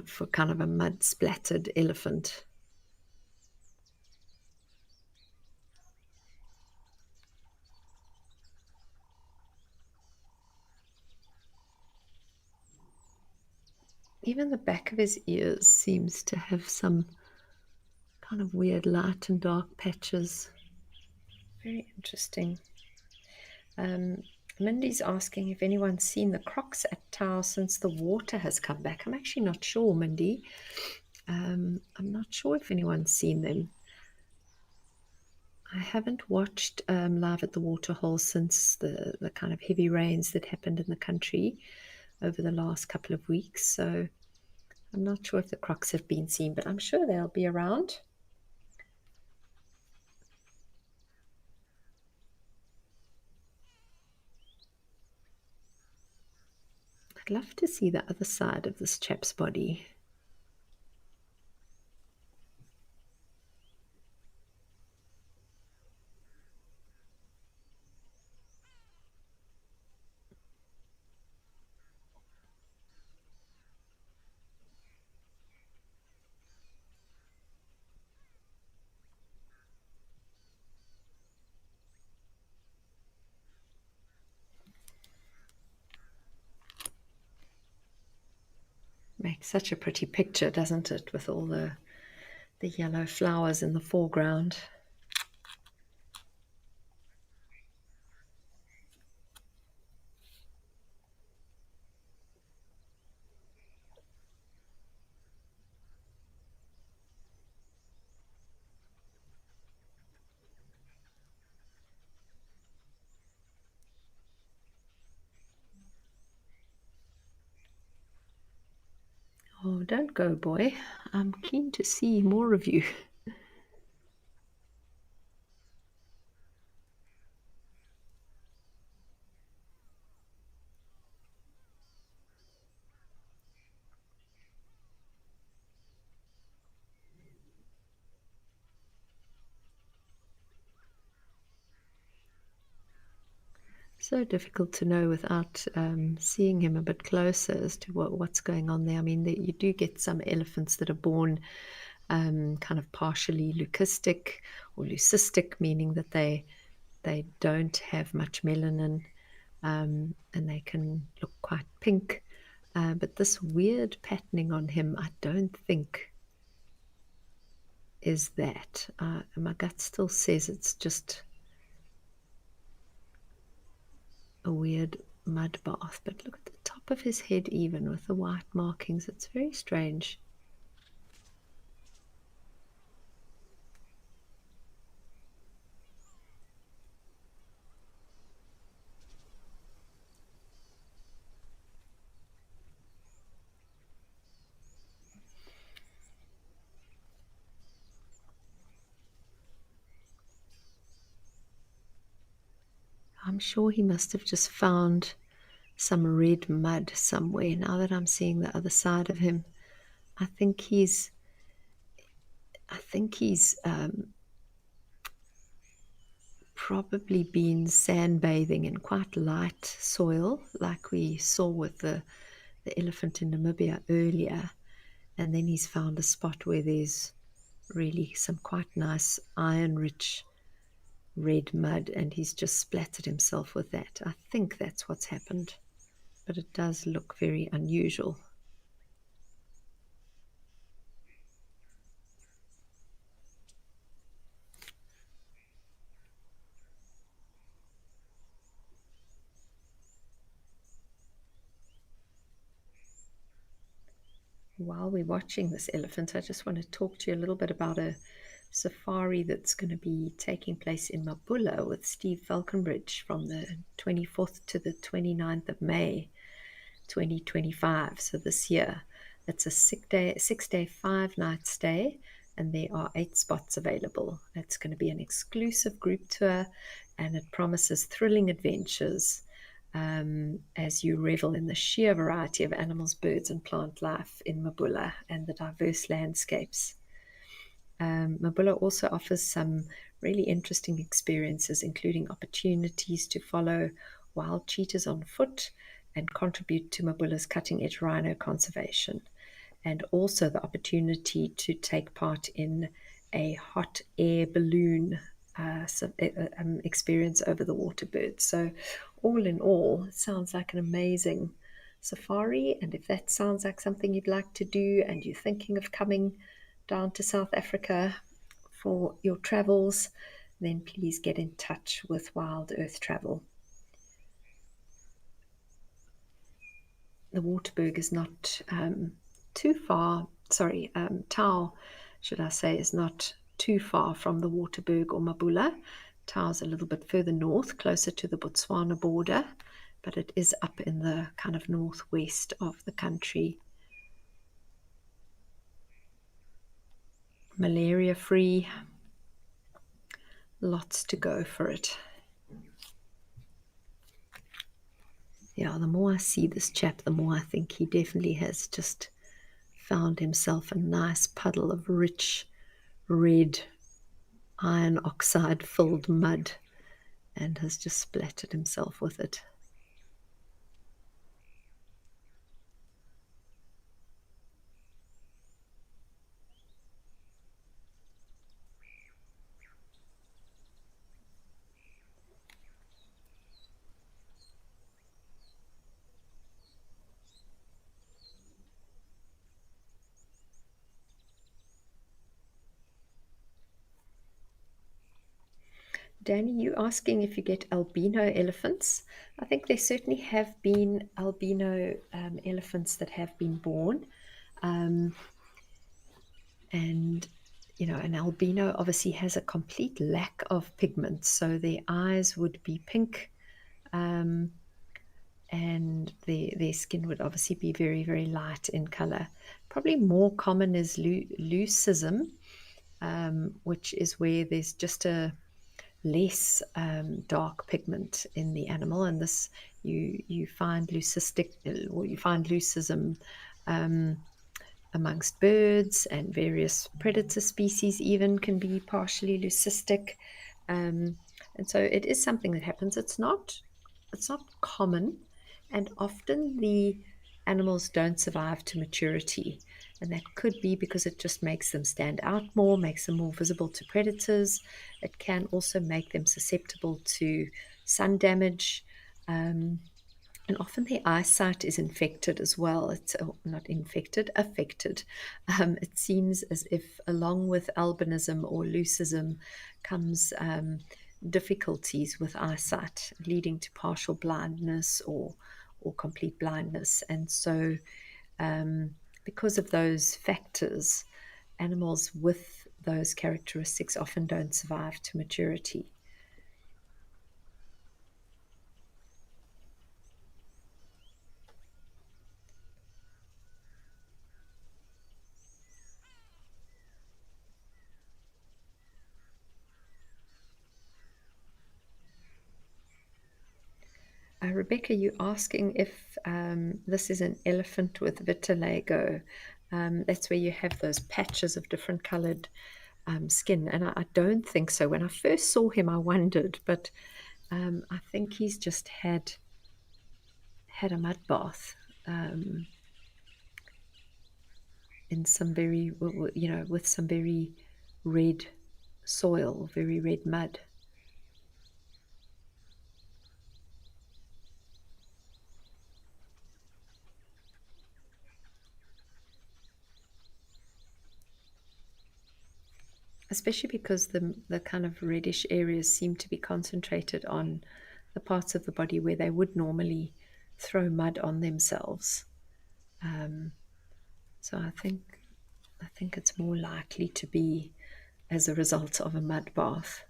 for kind of a mud splattered elephant. Even the back of his ears seems to have some kind of weird light and dark patches. Very interesting. Mindy's asking if anyone's seen the crocs at Tau since the water has come back. I'm actually not sure, Mindy. I'm not sure if anyone's seen them. I haven't watched live at the waterhole since the kind of heavy rains that happened in the country over the last couple of weeks. So I'm not sure if the crocs have been seen, but I'm sure they'll be around. I'd love to see the other side of this chap's body. Makes such a pretty picture, doesn't it, with all the yellow flowers in the foreground. Oh, don't go, boy. I'm keen to see more of you. So difficult to know without seeing him a bit closer as to what's going on there. I mean, you do get some elephants that are born kind of partially leucistic or leucistic, meaning that they don't have much melanin and they can look quite pink. But this weird patterning on him, I don't think is that. My gut still says it's just a weird mud bath, but look at the top of his head even with the white markings. It's very strange. I'm sure he must have just found some red mud somewhere. Now that I'm seeing the other side of him, I think he's probably been sandbathing in quite light soil, like we saw with the elephant in Namibia earlier, and then he's found a spot where there's really some quite nice iron-rich red mud, and he's just splattered himself with that. I think that's what's happened, but it does look very unusual. While we're watching this elephant, I just want to talk to you a little bit about a safari that's going to be taking place in Mabula with Steve Falconbridge from the 24th to the 29th of May 2025. So this year, it's a 6-day, 5-night stay, and there are 8 spots available. It's going to be an exclusive group tour, and it promises thrilling adventures as you revel in the sheer variety of animals, birds, and plant life in Mabula and the diverse landscapes. Mabula also offers some really interesting experiences, including opportunities to follow wild cheetahs on foot and contribute to Mabula's cutting-edge rhino conservation, and also the opportunity to take part in a hot air balloon experience over the water birds. So all in all, it sounds like an amazing safari. And if that sounds like something you'd like to do and you're thinking of coming down to South Africa for your travels, then please get in touch with Wild Earth Travel. The Waterberg is not too far, Tau, should I say, is not too far from the Waterberg or Mabula. Tau is a little bit further north, closer to the Botswana border, but it is up in the kind of northwest of the country. Malaria free, lots to go for it. Yeah, the more I see this chap, the more I think he definitely has just found himself a nice puddle of rich red iron oxide filled mud and has just splattered himself with it. Danny, you asking if you get albino elephants? I think there certainly have been albino elephants that have been born. And, you know, an albino obviously has a complete lack of pigment. So their eyes would be pink and their skin would obviously be very, very light in color. Probably more common is leucism, which is where there's just a less dark pigment in the animal, and this you find leucism amongst birds, and various predator species even can be partially leucistic, and so it is something that happens. It's not common, and often the animals don't survive to maturity. And that could be because it just makes them stand out more, makes them more visible to predators. It can also make them susceptible to sun damage. And often their eyesight is infected as well. It's not infected, affected. It seems as if along with albinism or leucism comes difficulties with eyesight, leading to partial blindness or complete blindness. And so because of those factors, animals with those characteristics often don't survive to maturity. Rebecca, you asking if this is an elephant with vitiligo. That's where you have those patches of different colored skin. And I don't think so. When I first saw him, I wondered, but I think he's just had a mud bath in some very, with some very red soil, very red mud. Especially because the kind of reddish areas seem to be concentrated on the parts of the body where they would normally throw mud on themselves. So I think it's more likely to be as a result of a mud bath.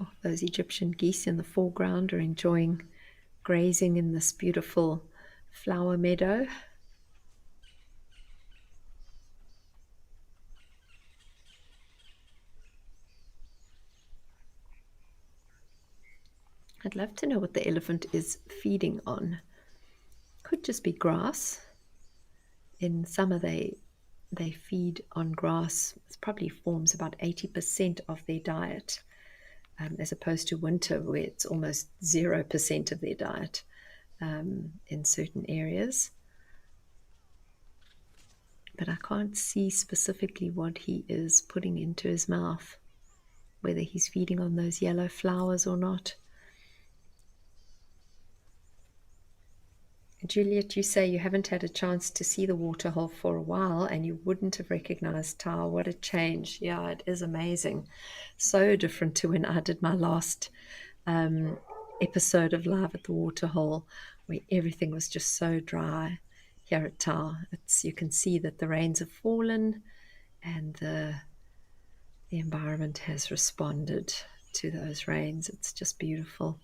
Oh, those Egyptian geese in the foreground are enjoying grazing in this beautiful flower meadow. I'd love to know what the elephant is feeding on. Could just be grass. In summer they feed on grass. It probably forms about 80% of their diet, as opposed to winter where it's almost 0% of their diet in certain areas. But I can't see specifically what he is putting into his mouth, whether he's feeding on those yellow flowers or not. Juliet, you say you haven't had a chance to see the waterhole for a while and you wouldn't have recognized Tao. What a change. Yeah, it is amazing. So different to when I did my last episode of Live at the Waterhole, where everything was just so dry. Here at Tao, you can see that the rains have fallen and the environment has responded to those rains. It's just beautiful.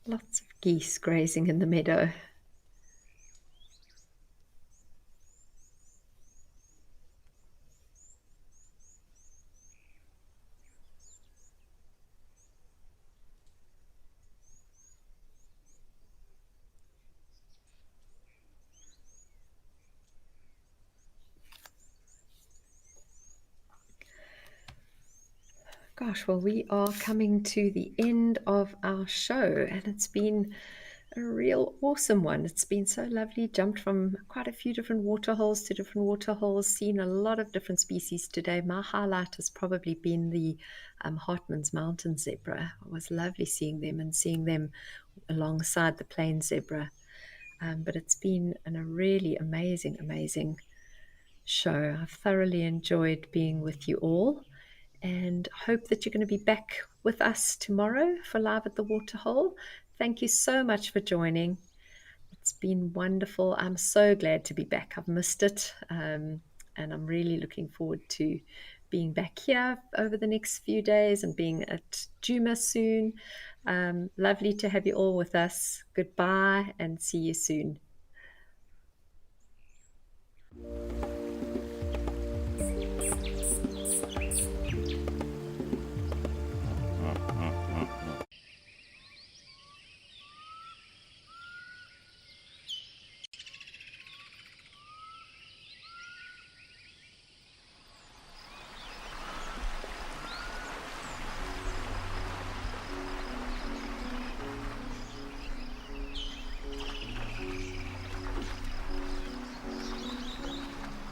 Lots of geese grazing in the meadow. Gosh, well, we are coming to the end of our show, and it's been a real awesome one. It's been so lovely. Jumped from quite a few different waterholes to different waterholes, seen a lot of different species today. My highlight has probably been the Hartman's mountain zebra. It was lovely seeing them and seeing them alongside the plain zebra. But it's been a really amazing, amazing show. I've thoroughly enjoyed being with you all and hope that you're going to be back with us tomorrow for Live at the Waterhole. Thank you so much for joining. It's been wonderful. I'm so glad to be back. I've missed it, and I'm really looking forward to being back here over the next few days and being at Juma soon. Lovely to have you all with us. Goodbye and see you soon.